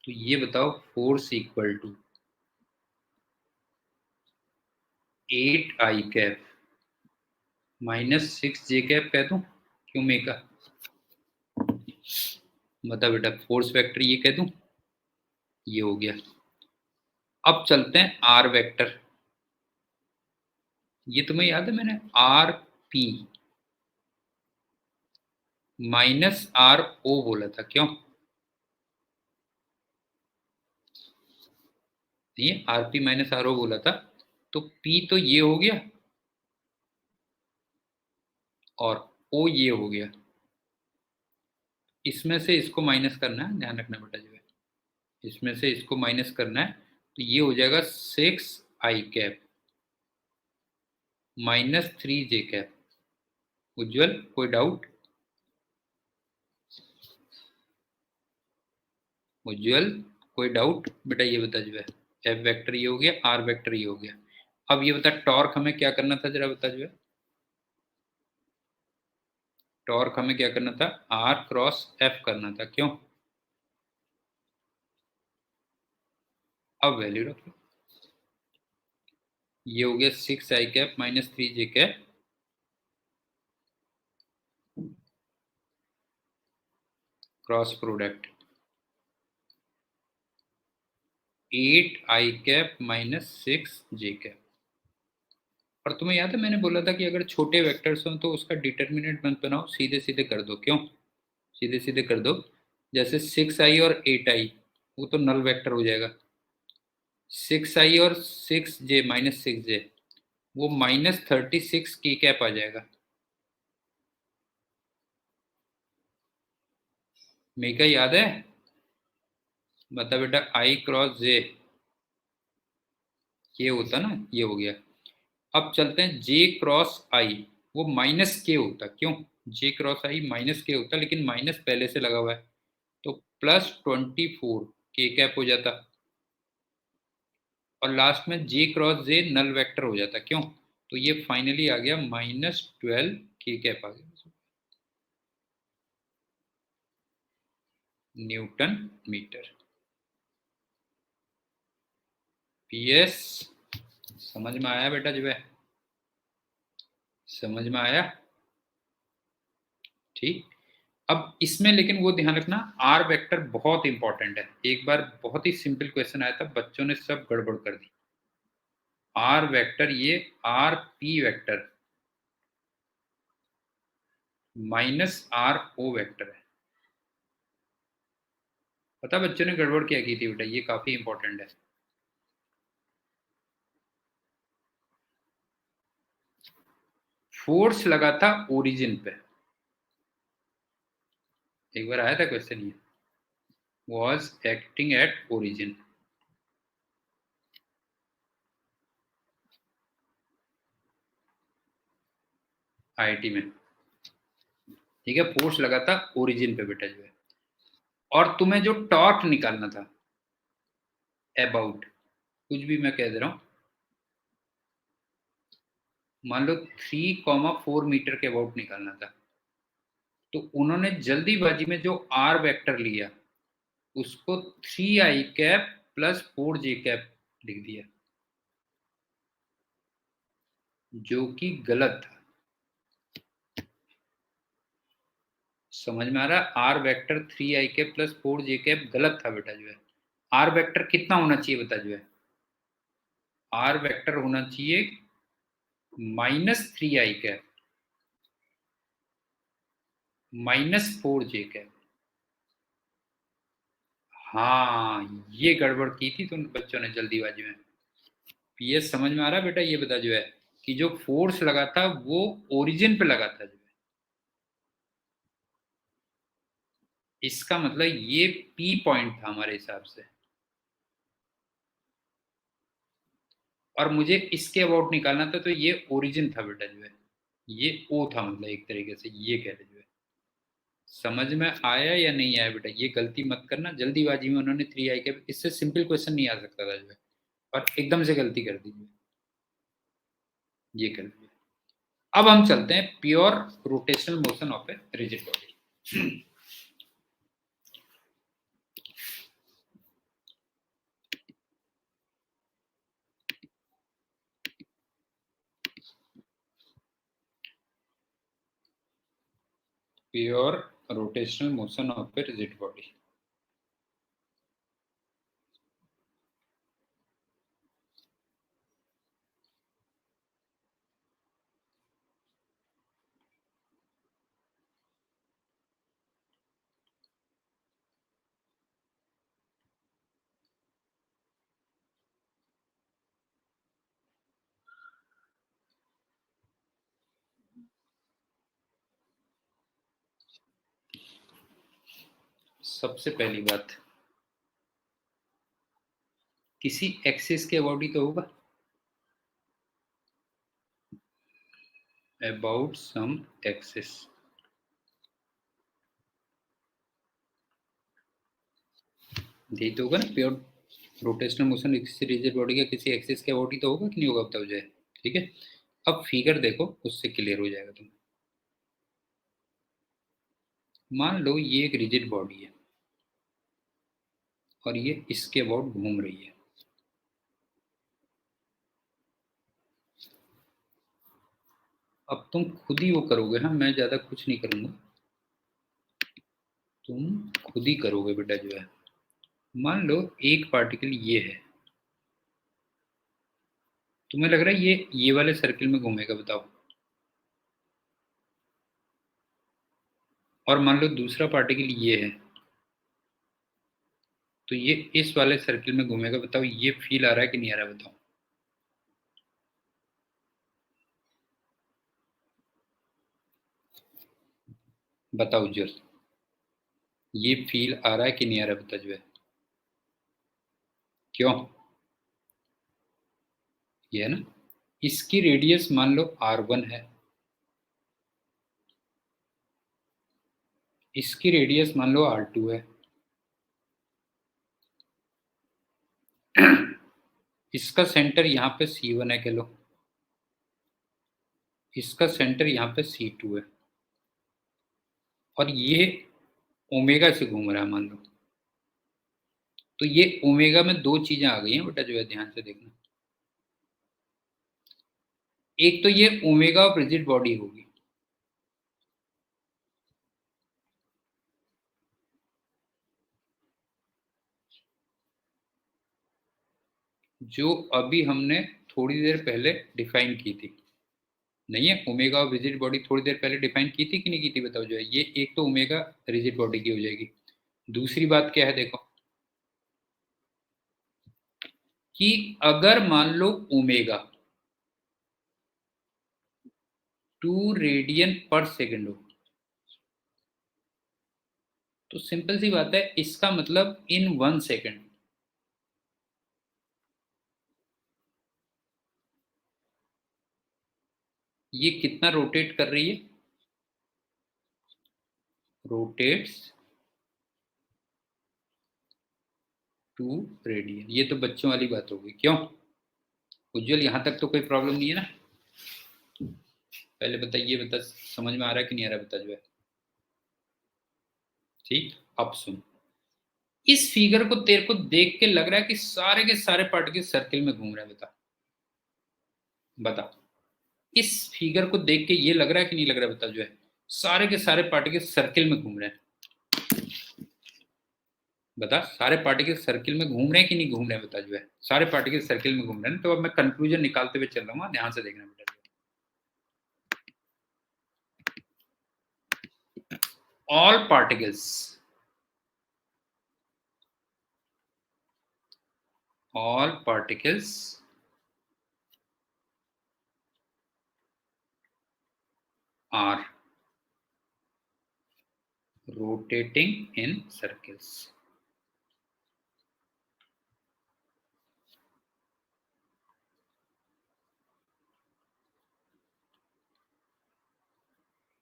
तो ये बताओ force equal to 8 i cap -6 j cap कह दूं, क्यों मेका, बता बेटा, फोर्स वेक्टर ये कह दूं, ये हो गया। अब चलते हैं आर वेक्टर। ये तुम्हें याद है मैंने r P minus are O बोला था, क्यों, ये r P minus are O बोला था, तो पी तो ये हो गया और ओ ये हो गया, इसमें से इसको माइनस करना है, ध्यान रखना बेटा जो है, इसमें से इसको माइनस करना है, तो ये हो जाएगा 6i कैप -3j कैप। उज्जवल कोई डाउट? उज्जवल कोई डाउट बेटा? ये बता जो है, एफ वेक्टर ये हो गया, आर वेक्टर ये हो गया। अब ये बता टॉर्क हमें क्या करना था, जरा बता जो है। टॉर्क हमें क्या करना था, आर क्रॉस एफ करना था, क्यों? अब वैल्यू रख लो, ये हो गया 6i cap -3j cap cross product 8i cap -6j cap. और तुम्हें याद है मैंने बोला था कि अगर छोटे वेक्टर्स हों तो उसका डिटर्मिनेंट मत बनाओ, सीधे सीधे कर दो, क्यों? सीधे सीधे कर दो। जैसे 6i और 8i, वो तो नल वेक्टर हो जाएगा। 6i और 6j -6j, वो -36 k कैप आ जाएगा। मेका याद है? बता बेटा, i क्रॉस j ये होता ना, ये हो गया। अब चलते हैं j क्रॉस i, वो -k होता, क्यों? j क्रॉस i -k होता, लेकिन माइनस पहले से लगा हुआ है, तो +24 k कैप हो जाता। और लास्ट में j cross j null vector हो जाता, क्यों? तो ये फाइनली आ गया -12 k कैप आ गया, न्यूटन मीटर। पीएस समझ में आया बेटा जो है? समझ में आया? ठीक। अब इसमें लेकिन वो ध्यान रखना, आर वेक्टर बहुत इंपॉर्टेंट है। एक बार बहुत ही सिंपल क्वेश्चन आया था, बच्चों ने सब गड़बड़ कर दी। आर वेक्टर, ये r P vector -RO vector है। पता बच्चों ने गड़बड़ क्या की थी बेटा? ये काफी इंपॉर्टेंट है। फोर्स लगा था ओरिजिन पे, एक बार आया था क्वेश्चन ये, was acting at origin. IIT में, ठीक है, फोर्स लगा था ओरिजिन पे बेटा जो है। और तुम्हें जो टॉर्क निकालना था अबाउट, कुछ भी मैं कह दे रहा हूं, मान लो 3,4 मीटर के अबाउट निकालना था, तो उन्होंने जल्दीबाजी में जो आर वेक्टर लिया उसको 3i कैप +4j कैप लिख दिया, जो कि गलत था। समझ में आ रहा है? Are vector 3i cap +4j cap गलत था बेटा जो है। आर वेक्टर कितना होना चाहिए बता जो है? आर वेक्टर होना चाहिए -3i कैप -4j कैप। हाँ, ये गड़बड़ की थी तुम बच्चों ने जल्दीबाजी में। पीएस समझ में आ रहा है बेटा? ये बता जो है कि जो फोर्स लगा था वो ओरिजिन पे लगा था जो है, इसका मतलब ये पी पॉइंट था हमारे हिसाब से। और मुझे इसके अबाउट निकालना था, तो ये ओरिजिन था बेटा जो है, ये ओ था, मतलब एक तरीके से ये कह रहे जो है। समझ में आया या नहीं आया बेटा? ये गलती मत करना, जल्दीबाजी में उन्होंने 3i कैप, इससे सिंपल क्वेश्चन नहीं आ सकता था जो है, और एकदम से गलती कर दी, ये कर दिया। अब हम चलते हैं pure rotational motion of a rigid body. Pure rotational motion of a rigid body. सबसे पहली बात, किसी एक्सिस के अबाउट ही तो होगा, अबाउट सम एक्सिस। यही तो होगा ना, प्योर रोटेशनल मोशन किसी रिजिड बॉडी का किसी एक्सिस के अबाउट ही तो होगा कि नहीं होगा, बताओ जाए। ठीक है, अब फिगर देखो, उससे क्लियर हो जाएगा तुम्हें। मान लो ये एक रिजिड बॉडी है और ये इसके अबाउट घूम रही है। अब तुम खुद ही वो करोगे, हाँ मैं ज्यादा कुछ नहीं करूंगा, तुम खुद ही करोगे बेटा जो है। मान लो एक पार्टिकल ये है, तुम्हें लग रहा है ये वाले सर्किल में घूमेगा, बताओ। और मान लो दूसरा पार्टिकल ये है, तो ये इस वाले सर्किल में घूमेगा, बताओ ये फील आ रहा है कि नहीं आ रहा है, बताओ। बताओ जो, ये फील आ रहा है कि नहीं आ रहा है, बता जो है। क्यों, ये है ना, इसकी रेडियस मान लो r1 है, इसकी रेडियस मान लो r2 है, इसका सेंटर यहाँ पे C1 है, कह लो, इसका सेंटर यहाँ पे C2 है, और ये ओमेगा से घूम रहा है मान लो। तो ये ओमेगा में दो चीजें आ गई हैं बेटा जो है, ध्यान से देखना। एक तो ये ओमेगा ऑफ रिजिड बॉडी होगी, जो अभी हमने थोड़ी देर पहले डिफाइन की थी। नहीं है, ओमेगा ऑफ रिजिड बॉडी थोड़ी देर पहले डिफाइन की थी कि नहीं की थी, बताओ जो है। ये एक तो ओमेगा रिजिड बॉडी की हो जाएगी। दूसरी बात क्या है, देखो कि अगर मान लो ओमेगा 2 रेडियन पर सेकेंड हो, तो सिंपल सी बात है, इसका मतलब इन 1 सेकेंड ये कितना रोटेट कर रही है, रोटेट्स 2 रेडियन। ये तो बच्चों वाली बात होगी, क्यों उज्जवल, यहां तक तो कोई प्रॉब्लम नहीं है ना। पहले बताइए, बता समझ में आ रहा है कि नहीं आ रहा, बता जो है। ठीक, अब सुन, इस फिगर को तेरे को देख के लग रहा है कि सारे के सारे पार्टिकल सर्किल में घूम रहे हैं, बता बता। इस फिगर को देख के ये लग रहा है कि नहीं लग रहा है, बता जो है। सारे के सारे पार्टिकल सर्किल में घूम रहे हैं, बता सारे पार्टिकल सर्किल में घूम रहे हैं कि नहीं घूम रहे हैं, बता जो है। सारे पार्टिकल सर्किल में घूम रहे हैं, तो अब मैं कंक्लूजन निकालते हुए चल रहा हूँ, ध्यान से देखना बेटा। all particles all particles are rotating in circles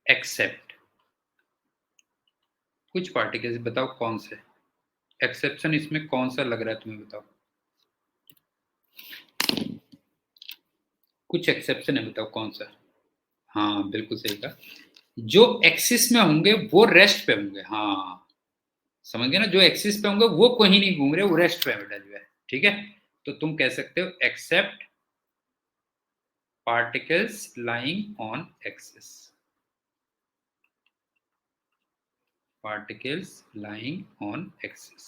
except, कुछ पार्टिकल्स, बताओ कौन से एक्सेप्शन, इसमें कौन सा लग रहा है तुम्हें, बताओ। कुछ एक्सेप्शन है, बताओ कौन सा। हाँ बिल्कुल सही कहा, जो एक्सिस में होंगे वो रेस्ट पे होंगे, हाँ समझ गए ना, जो एक्सिस पे होंगे वो कहीं नहीं घूम रहे, वो रेस्ट पे बेटा जो है। ठीक है, तो तुम कह सकते हो except particles lying on axis, particles lying on axis।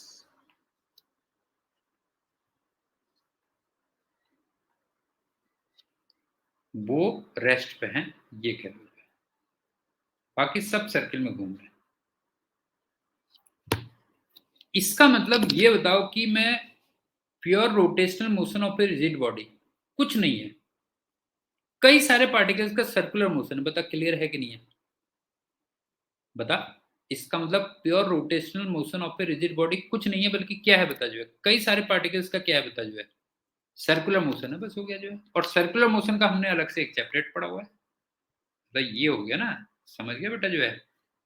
वो रेस्ट पे हैं, ये कह लो, बाकी सब सर्किल में घूम रहे हैं। इसका मतलब ये बताओ कि मैं pure rotational motion of a rigid body कुछ नहीं है, कई सारे पार्टिकल्स का सर्कुलर मोशन है, बता क्लियर है कि नहीं है, बता। इसका मतलब pure rotational motion of a rigid body कुछ नहीं है, बल्कि क्या है बता जो है, कई सारे पार्टिकल्स का क्या है बता जो है, सर्कुलर मोशन है, बस हो गया जो है। और सर्कुलर मोशन का हमने अलग से एक चैप्टर पढ़ा हुआ है, तो ये हो गया ना, समझ गया बेटा जो है।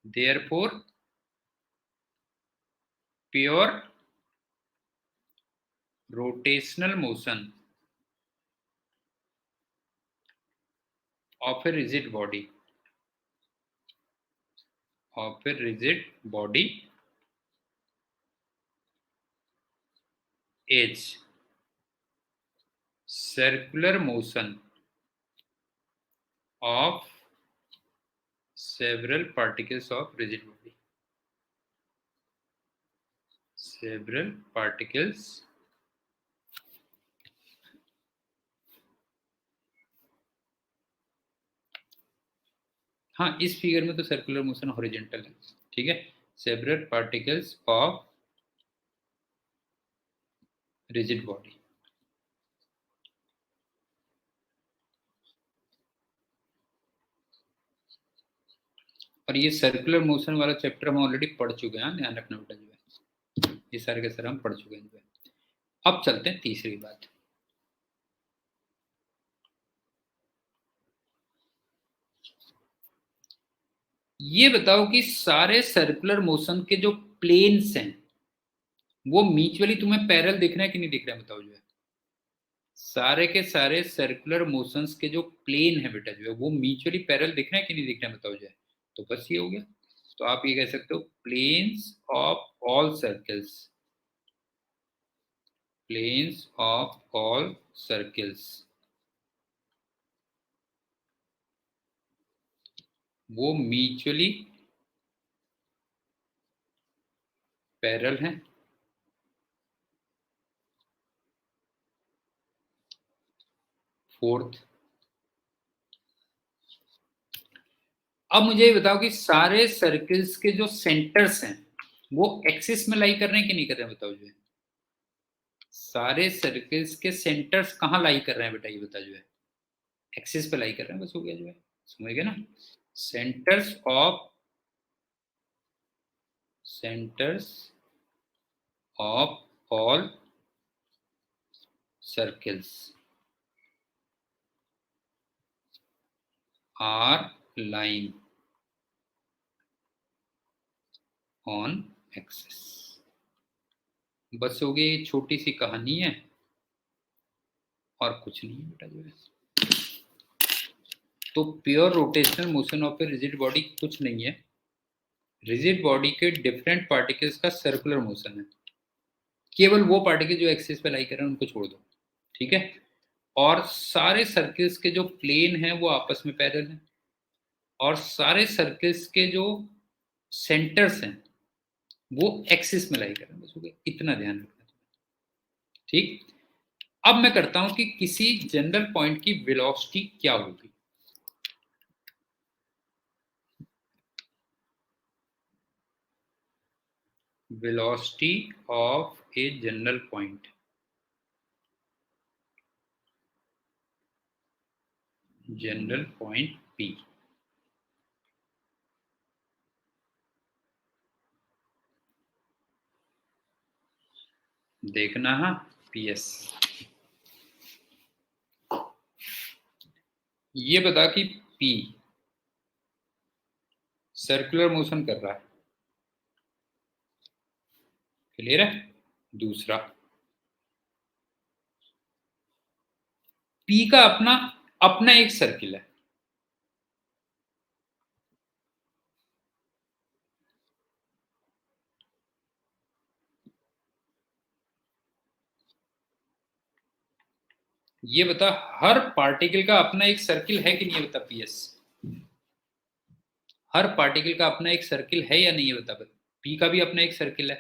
Therefore pure rotational motion of a rigid body is circular motion of several particles of rigid body. Several particles हाँ, इस फिगर में तो सर्कुलर मोशन हॉरिजॉन्टल है, ठीक है। Several particles of rigid body. और ये सर्कुलर मोशन वाला चैप्टर हम ऑलरेडी पढ़ चुके हैं, ध्यान रखना बेटा जो है, ये सारे के सारे हम पढ़ चुके हैं। अब चलते हैं तीसरी बात। ये बताओ कि सारे सर्कुलर मोशन के जो प्लेन्स हैं वो म्यूचुअली तुम्हें पैरेलल दिख रहे हैं कि नहीं दिख रहे हैं, बताओ जो है। सारे के सारे सर्कुलर मोशंस के जो प्लेन है बेटा जो है वो म्यूचुअली पैरेलल दिख रहे हैं कि नहीं दिख रहे हैं, बताओ जो है। तो बस ये हो गया। तो आप ये कह सकते हो planes of all circles, planes of all circles वो म्यूचुअली पैरेलल हैं। फोर्थ, अब मुझे ये बताओ कि सारे सर्कल्स के जो सेंटर्स हैं वो एक्सिस में लाई कर रहे हैं कि नहीं कर रहे हैं, बताओ जो है। सारे सर्कल्स के सेंटर्स कहाँ लाई कर रहे हैं बेटा, ये बता जो है। एक्सिस पे लाई कर रहे हैं, बस हो गया जो है, समझ गए ना। Centres of all circles are line on axis. बस हो गई, छोटी सी कहानी है और कुछ नहीं है बेटा जो है। तो pure rotational motion of a rigid body कुछ नहीं है, रिजिड बॉडी के डिफरेंट पार्टिकल्स का सर्कुलर मोशन है। केवल वो पार्टिकल जो एक्सिस पे लाई कर रहे हैं उनको छोड़ दो, ठीक है। और सारे सर्कल्स के जो प्लेन हैं वो आपस में पैरेलल हैं, और सारे सर्कल्स के जो सेंटर्स हैं वो एक्सिस में लाई कर रहे हैं, बस हो गया, इतना ध्यान रखना, ठीक। अब मैं करता हूं कि किसी जनरल पॉइंट की वेलोसिटी क्या होगी। Velocity of a general point, general point P। देखना है PS। ये बता कि P सर्कुलर मोशन कर रहा है, क्लियर है। दूसरा, P का अपना अपना एक सर्किल है, ये बता हर पार्टिकल का अपना एक सर्किल है कि नहीं है, बता PS। हर पार्टिकल का अपना एक सर्किल है या नहीं है, बता। P का भी अपना एक सर्किल है,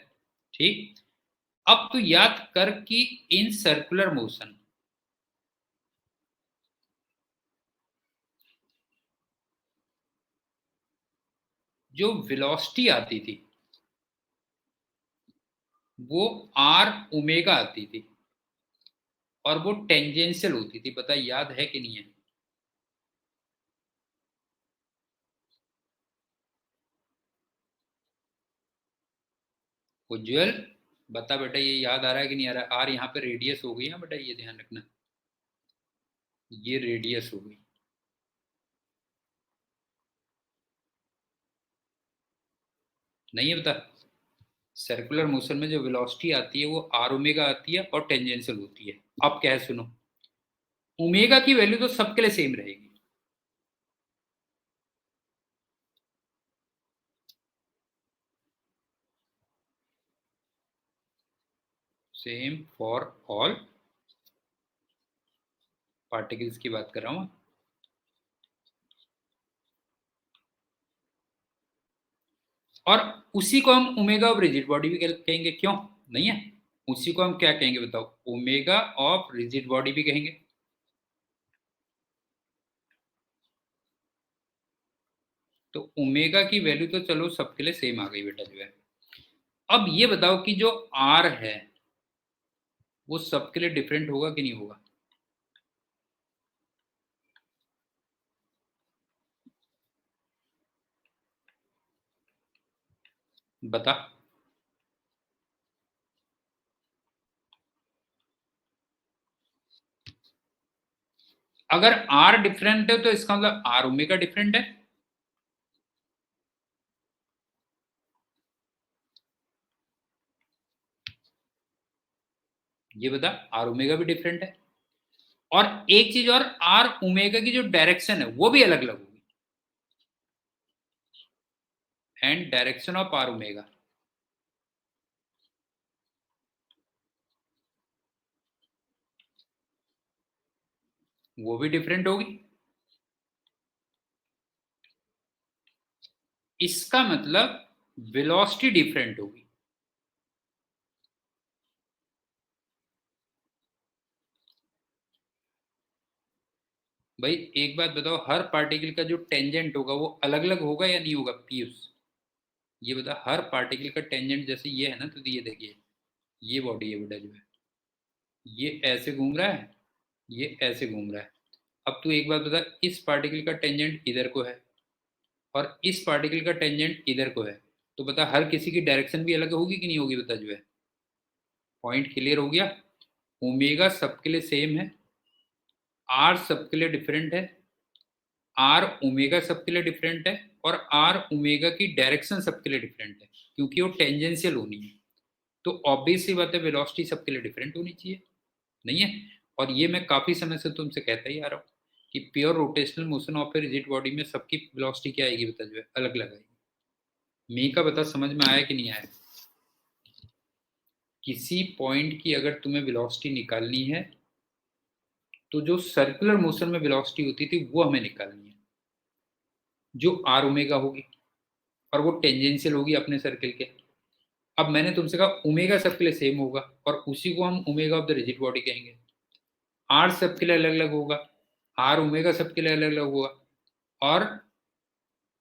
ठीक। अब तो याद कर कि इन सर्कुलर मोशन जो वेलोसिटी आती थी वो R ओमेगा आती थी, और वो टेंजेंशियल होती थी, पता याद है कि नहीं है। उज्जवल बता बेटा, ये याद आ रहा है कि नहीं आ रहा है? आर यहाँ पे रेडियस हो गई ना बेटा, ये ध्यान रखना, ये रेडियस हो गई। नहीं है बता? सर्कुलर मोशन में जो वेलोसिटी आती है वो आर ओमेगा आती है और टेंजेंशियल होती है। अब क्या है सुनो, ओमेगा की वैल्यू तो सबके लिए सेम रहेगी, सेम फॉर ऑल पार्टिकल्स की बात कर रहा हूं। और उसी को हम ओमेगा ऑफ रिजिड बॉडी भी कहेंगे, क्यों नहीं है? उसी को हम क्या कहेंगे बताओ? ओमेगा ऑफ रिजिड बॉडी भी कहेंगे। तो ओमेगा की वैल्यू तो चलो सबके लिए सेम आ गई बेटा जो है। अब ये बताओ कि जो आर है वो सबके लिए डिफरेंट होगा कि नहीं होगा? बता। अगर आर डिफरेंट है तो इसका मतलब आर ओमेगा डिफरेंट है। ये बता, आर ओमेगा भी डिफरेंट है। और एक चीज और, आर ओमेगा की जो डायरेक्शन है वो भी अलग अलग होगी। And direction of r omega वो भी डिफरेंट होगी। इसका मतलब वेलोसिटी डिफरेंट होगी। भाई एक बात बताओ, हर पार्टिकल का जो टेंजेंट होगा वो अलग अलग होगा या नहीं होगा पीयूष? ये बता, हर पार्टिकल का टेंजेंट जैसे ये है ना, तो ये देखिए, ये बॉडी है बेटा जो है, ये ऐसे घूम रहा है, ये ऐसे घूम रहा है। अब तू एक बात बता, इस पार्टिकल का टेंजेंट इधर को है और इस पार्टिकल का टेंजेंट इधर को है, तो बता हर किसी की डायरेक्शन भी अलग होगी कि नहीं होगी? बता जो है। पॉइंट क्लियर हो गया? ओमेगा सबके लिए सेम है, आर सबके लिए डिफरेंट है, आर ओमेगा सबके लिए डिफरेंट है, और आर ओमेगा की डायरेक्शन सबके लिए डिफरेंट है, क्योंकि वो टेंजेंशियल होनी है। तो ऑब्वियस सी बात है, वेलोसिटी सबके लिए डिफरेंट होनी चाहिए, नहीं है? और ये मैं काफी समय से तुमसे कहता ही आ रहा हूँ कि pure rotational motion of a rigid body में सबकी वेलोसिटी क्या आएगी बता जो है, अलग अलग आएगी। मी का बता, समझ में आया कि नहीं आया? किसी पॉइंट की अगर तुम्हें वेलोसिटी निकालनी है तो जो सर्कुलर मोशन में वेलोसिटी होती थी वो हमें निकालनी है, जो आर ओमेगा होगी, और वो टेंजेंशियल होगी अपने सर्किल के। अब मैंने तुमसे कहा ओमेगा सबके लिए सेम होगा, और उसी को हम omega of the rigid body कहेंगे। आर सबके लिए अलग अलग होगा, आर ओमेगा सबके लिए अलग अलग होगा, और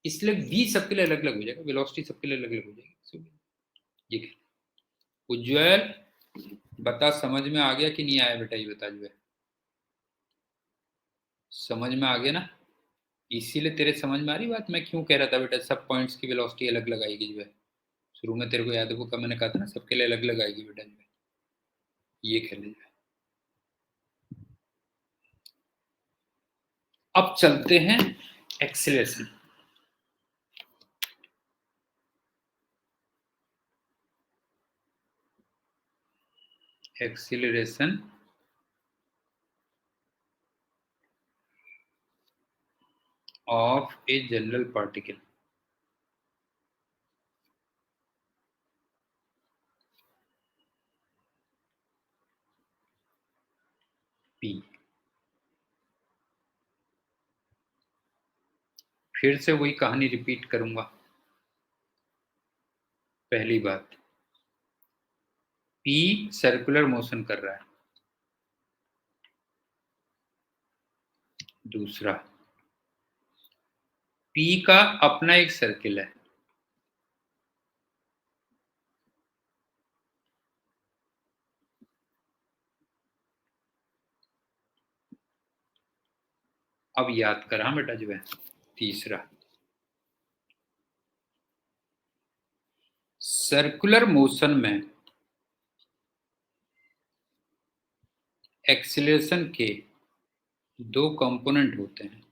इसलिए वी सबके लिए अलग अलग हो जाएगा, वेलोसिटी सबके लिए अलग अलग हो जाएगी। ये क्या? उज्जवल बता, समझ में आ गया कि नहीं आया बेटा? ये बता जो है, समझ में आ गया ना? इसीलिए तेरे समझ में आ रही बात, मैं क्यों कह रहा था बेटा सब पॉइंट्स की वेलोसिटी अलग अलग आएगी जो है। शुरू में तेरे को याद है वो कब मैंने कहा था ना, सबके लिए अलग अलग आएगी बेटा जो है। ये खेल जो है। अब चलते हैं acceleration. Acceleration of a general particle P. फिर से वही कहानी रिपीट करूंगा। पहली बात, पी सर्कुलर मोशन कर रहा है। दूसरा, पी का अपना एक सर्किल है। अब याद करा बेटा जो है। तीसरा, सर्कुलर मोशन में एक्सीलरेशन के दो कंपोनेंट होते हैं।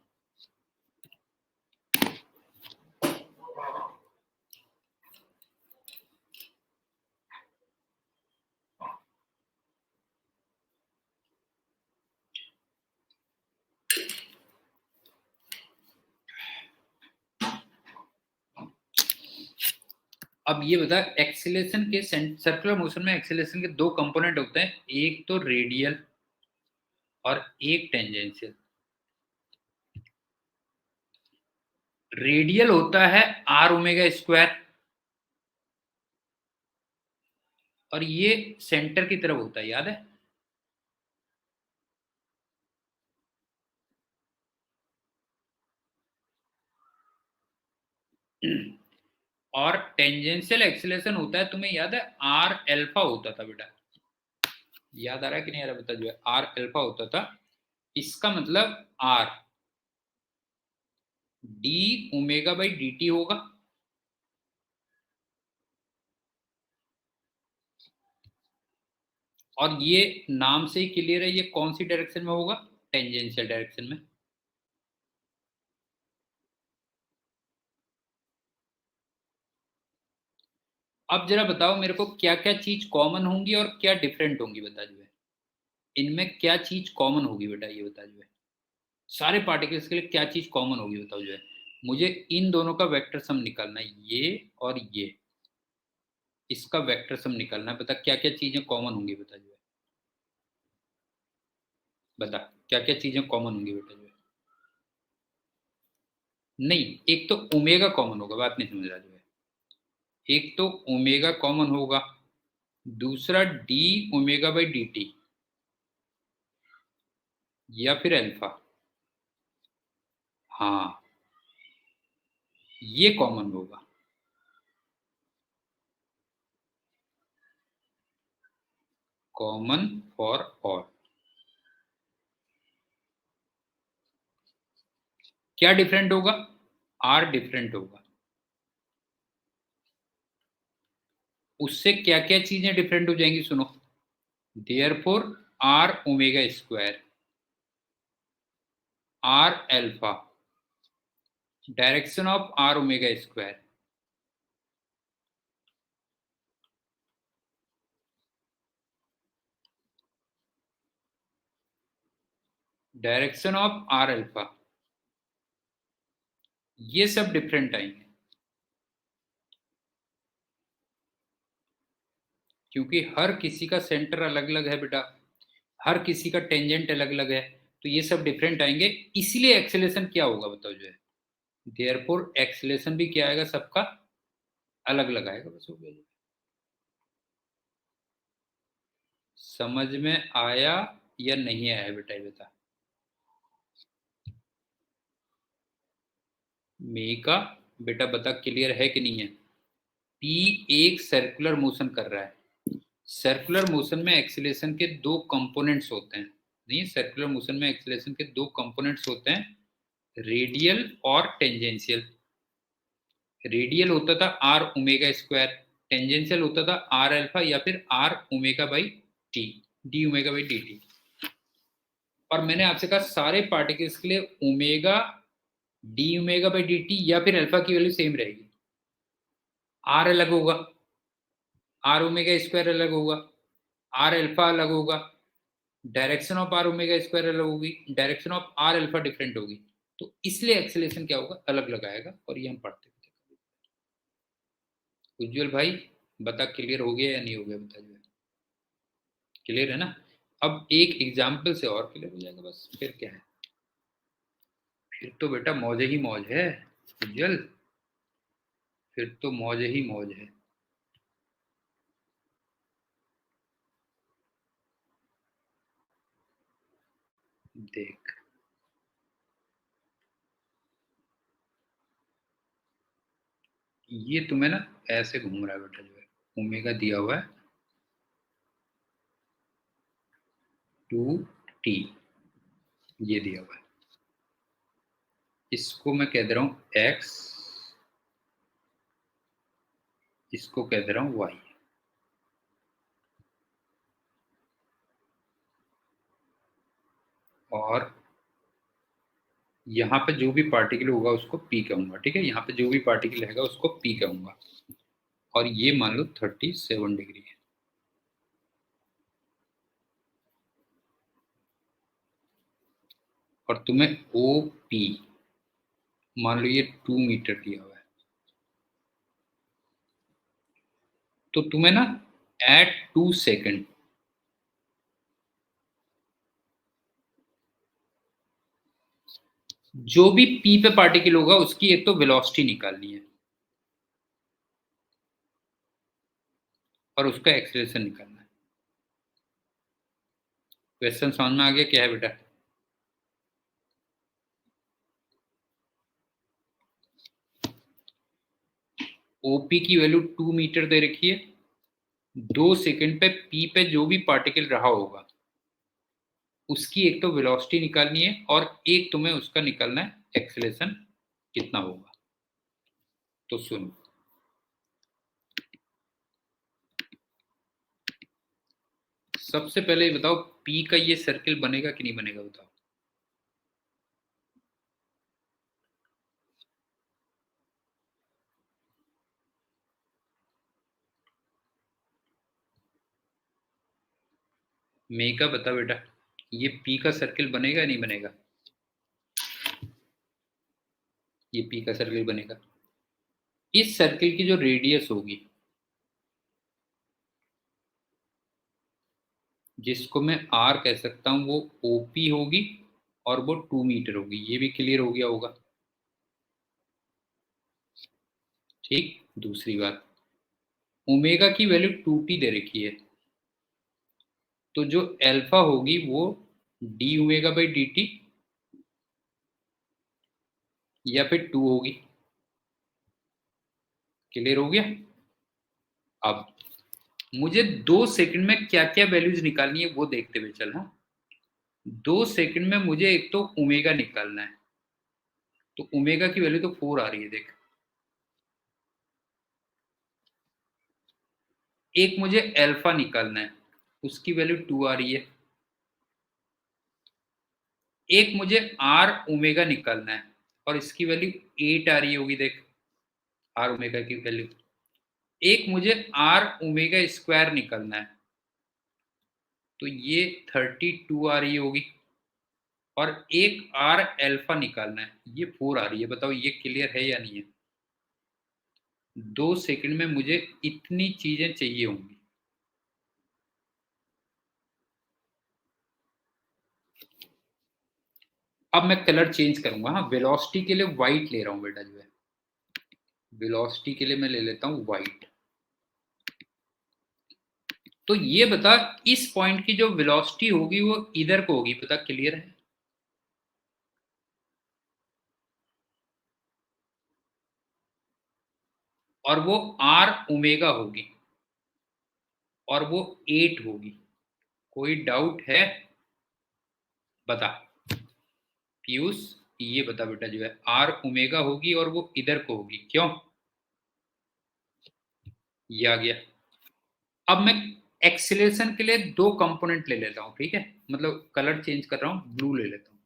अब ये बता, एक्सीलरेशन के सर्कुलर मोशन में एक्सीलरेशन के दो कंपोनेंट होते हैं, एक तो रेडियल और एक टेंजेंशियल। रेडियल होता है आर ओमेगा स्क्वायर और ये सेंटर की तरफ होता है, याद है? और टेंजेंशियल एक्सीलरेशन होता है, तुम्हें याद है, आर एल्फा होता था बेटा। याद आ रहा है कि नहीं आ रहा बता, जो है आर एल्फा होता था। इसका मतलब R D omega by D T होगा। और ये नाम से ही क्लियर है, ये कौन सी डायरेक्शन में होगा? टेंजेंशियल डायरेक्शन में। अब जरा बताओ मेरे को, क्या क्या चीज कॉमन होंगी और क्या डिफरेंट होंगी, बता जो है इनमें क्या चीज कॉमन होगी बेटा, ये बता जो है सारे पार्टिकल्स के लिए क्या चीज कॉमन होगी बताओ जो है। मुझे इन दोनों का वेक्टर सम निकालना है, ये और ये, इसका वेक्टर सम निकालना है। बता क्या क्या चीजें कॉमन होंगी, बता जो है बता क्या क्या चीजें कॉमन होंगी बेटा जो है। नहीं, एक तो ओमेगा कॉमन होगा, बात नहीं समझ रहा जो है। एक तो ओमेगा कॉमन होगा, दूसरा d omega by D t या फिर अल्फा। हाँ, ये कॉमन होगा। Common for all. क्या डिफरेंट होगा? आर डिफरेंट होगा। उससे क्या क्या चीजें डिफरेंट हो जाएंगी, सुनो। Therefore r omega square, r alpha, direction of r omega square, direction of r alpha, ये सब डिफरेंट आएंगे। क्योंकि हर किसी का सेंटर अलग अलग है बेटा, हर किसी का टेंजेंट अलग अलग है, तो ये सब डिफरेंट आएंगे। इसलिए एक्सेलेरेशन क्या होगा बताओ जो है। देयरफॉर एक्सेलेरेशन भी क्या आएगा, सबका अलग अलग आएगा, बस हो गया। समझ में आया या नहीं आया बेटा, ये बता। मे का बेटा बता, क्लियर है कि नहीं है? पी एक सर्कुलर मोशन कर रहा है। सर्कुलर मोशन में एक्सीलरेशन के दो कंपोनेंट्स होते हैं। नहीं, सर्कुलर मोशन में एक्सीलरेशन के दो कंपोनेंट्स होते हैं, रेडियल और टेंजेंशियल। रेडियल होता था आर ओमेगा स्क्वायर, टेंजेंशियल होता था आर अल्फा या फिर r omega by t, d omega by D t. और मैंने आपसे कहा सारे पार्टिकल्स के लिए omega d omega by D t या फिर अल्फा की वैल्यू सेम रहेगी। आर अलग होगा, आर ओमेगा स्क्वायर अलग होगा, आर अल्फा अलग होगा, direction of r omega square अलग होगी, direction of r alpha different होगी। तो इसलिए एक्सेलेरेशन क्या होगा, अलग अलग आएगा। और ये हम पढ़ते हैं। उज्जवल भाई बता, क्लियर हो गया या नहीं हो गया, बता जो है। क्लियर है ना? अब एक एग्जाम्पल से और क्लियर हो जाएगा, बस फिर क्या है। फिर तो बेटा मौज ही मौज है उज्जवल, फिर तो मौज ही मौज है। देख, ये तुम्हें ना ऐसे घूम रहा है बेटा जो है, ओमेगा दिया हुआ है 2t, ये दिया हुआ है। इसको मैं कह दे रहा हूं x, इसको कह दे रहा हूं y। और यहाँ पे जो भी पार्टिकल होगा उसको p कहूंगा, ठीक है। यहाँ पे जो भी पार्टिकल रहेगा उसको p कहूंगा। और ये मान लो 37 डिग्री है। और तुम्हें OP मान लो ये 2 मीटर दिया हुआ है, तो तुम्हें ना एट 2 सेकेंड जो भी p पे पार्टिकल होगा उसकी एक तो वेलोसिटी निकालनी है और उसका एक्सेलरेशन निकालना है। क्वेश्चन समझ में आ गया क्या है बेटा? OP की वैल्यू 2 मीटर दे रखी है। 2 सेकंड पे p पे जो भी पार्टिकल रहा होगा उसकी एक तो वेलोसिटी निकालनी है और एक तुम्हें उसका निकालना है एक्सेलरेशन कितना होगा। तो सुनो, सबसे पहले बताओ p का ये सर्किल बनेगा कि नहीं बनेगा, बताओ। मेगा बता बेटा, ये p का सर्किल बनेगा या नहीं बनेगा? ये p का सर्किल बनेगा। इस सर्किल की जो रेडियस होगी, जिसको मैं r कह सकता हूं, वो OP होगी और वो 2 मीटर होगी। ये भी क्लियर हो गया होगा, ठीक। दूसरी बात, ओमेगा की वैल्यू 2t दे रखी है, तो जो अल्फा होगी वो D omega by D t या फिर 2 होगी। क्लियर हो गया? अब मुझे 2 सेकंड में क्या क्या वैल्यूज निकालनी है वो देखते हुए चलना। 2 सेकंड में मुझे एक तो ओमेगा निकालना है, तो ओमेगा की वैल्यू तो 4 आ रही है देख। एक मुझे अल्फा निकालना है, उसकी वैल्यू 2 आ रही है। एक मुझे आर ओमेगा निकालना है और इसकी वैल्यू 8 आ रही होगी देख, आर ओमेगा की वैल्यू। एक मुझे आर ओमेगा स्क्वायर निकालना है, तो ये 32 आ रही होगी। और एक आर अल्फा निकालना है, ये 4 आ रही है। बताओ ये क्लियर है या नहीं है? 2 सेकंड में मुझे इतनी चीजें चाहिए होंगी। अब मैं कलर चेंज करूंगा। हाँ, वेलोसिटी के लिए व्हाइट ले रहा हूं बेटा, जो है वेलोसिटी के लिए मैं ले लेता हूं व्हाइट। तो ये बता, इस पॉइंट की जो वेलोसिटी होगी वो इधर को होगी, पता क्लियर है? और वो आर ओमेगा होगी और वो 8 होगी। कोई डाउट है? बता पीयूष, ये बता बेटा, जो है आर ओमेगा होगी और वो इधर को होगी, क्यों? ये आ गया। अब मैं एक्सीलरेशन के लिए 2 कंपोनेंट ले लेता हूं, ठीक है। मतलब कलर चेंज कर रहा हूं, ब्लू ले लेता हूं।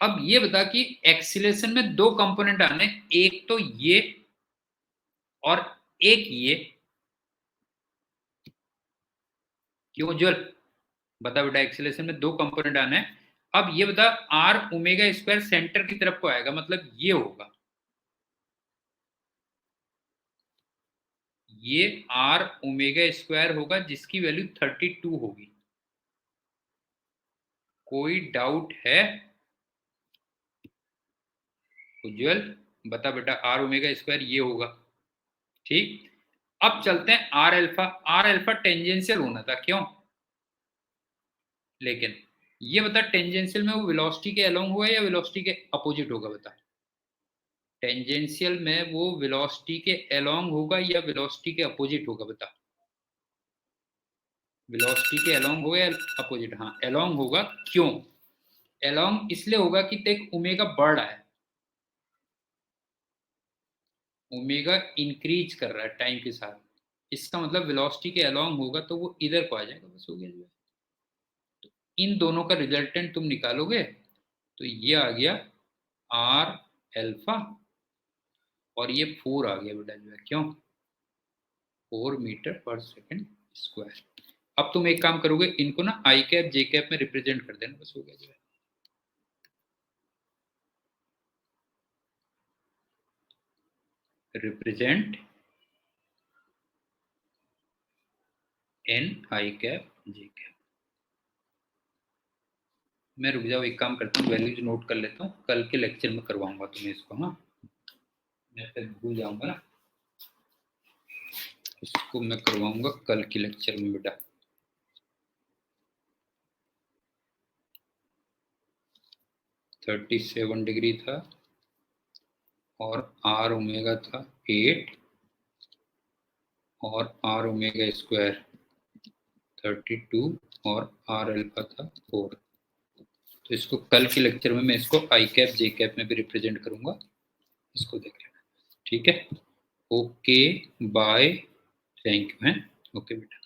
अब ये बता कि एक्सीलरेशन में 2 कंपोनेंट आने, एक तो ये और एक ये। क्यों ज्वल? बता बेटा, एक्सीलरेशन में 2 कंपोनेंट आने हैं। अब ये बता, आर ओमेगा स्क्वायर सेंटर की तरफ को आएगा, मतलब ये होगा। ये आर ओमेगा स्क्वायर होगा जिसकी वैल्यू 32 होगी। कोई डाउट है? उज्जवल बता बेटा, आर ओमेगा स्क्वायर ये होगा, ठीक। अब चलते हैं r alpha. R alpha tangential होना था, क्यों? लेकिन ये बता, टेंजेंशियल में वो वेलोसिटी के अलोंग होगा या वेलोसिटी के अपोजिट होगा, बता। टेंजेंशियल में वो वेलोसिटी के अलोंग होगा या वेलोसिटी के अपोजिट होगा, बता। वेलोसिटी के अलोंग होगा या अपोजिट? हाँ, अलोंग होगा। क्यों अलोंग? इसलिए होगा कि देख ओमेगा बढ़ रहा है, ओमेगा इंक्रीज कर रहा है टाइम के साथ, इसका मतलब वेलोसिटी के अलोंग होगा तो वो इधर को आ जाएगा, बस हो गया जो है। तो इन दोनों का रिजल्टेंट तुम निकालोगे तो ये आ गया आर एल्फा और ये 4 आ गया बेटा जो है, क्यों 4 मीटर पर सेकंड स्क्वायर। अब तुम एक काम करोगे, इनको ना आई कैप जे कैप में रिप्रेजेंट कर देना, बस हो गया जो है। रिप्रेजेंट एन आई कैप जे कैप। मैं रुक जाओ, एक काम करता हूँ, वैल्यूज नोट कर लेता हूँ, कल के लेक्चर में करवाऊंगा तुम्हें इसको। हाँ, मैं फिर भूल जाऊंगा ना, इसको मैं करवाऊंगा कल के लेक्चर में बेटा। थर्टी 37 डिग्री था और आर ओमेगा था 8 और आर ओमेगा स्क्वायर 32 और आर अल्फा था 4। तो इसको कल के लेक्चर में मैं इसको आई कैप जे कैप में भी रिप्रेजेंट करूंगा, इसको देख लेना। ठीक है, ओके बाय, थैंक यू है, ओके बेटा।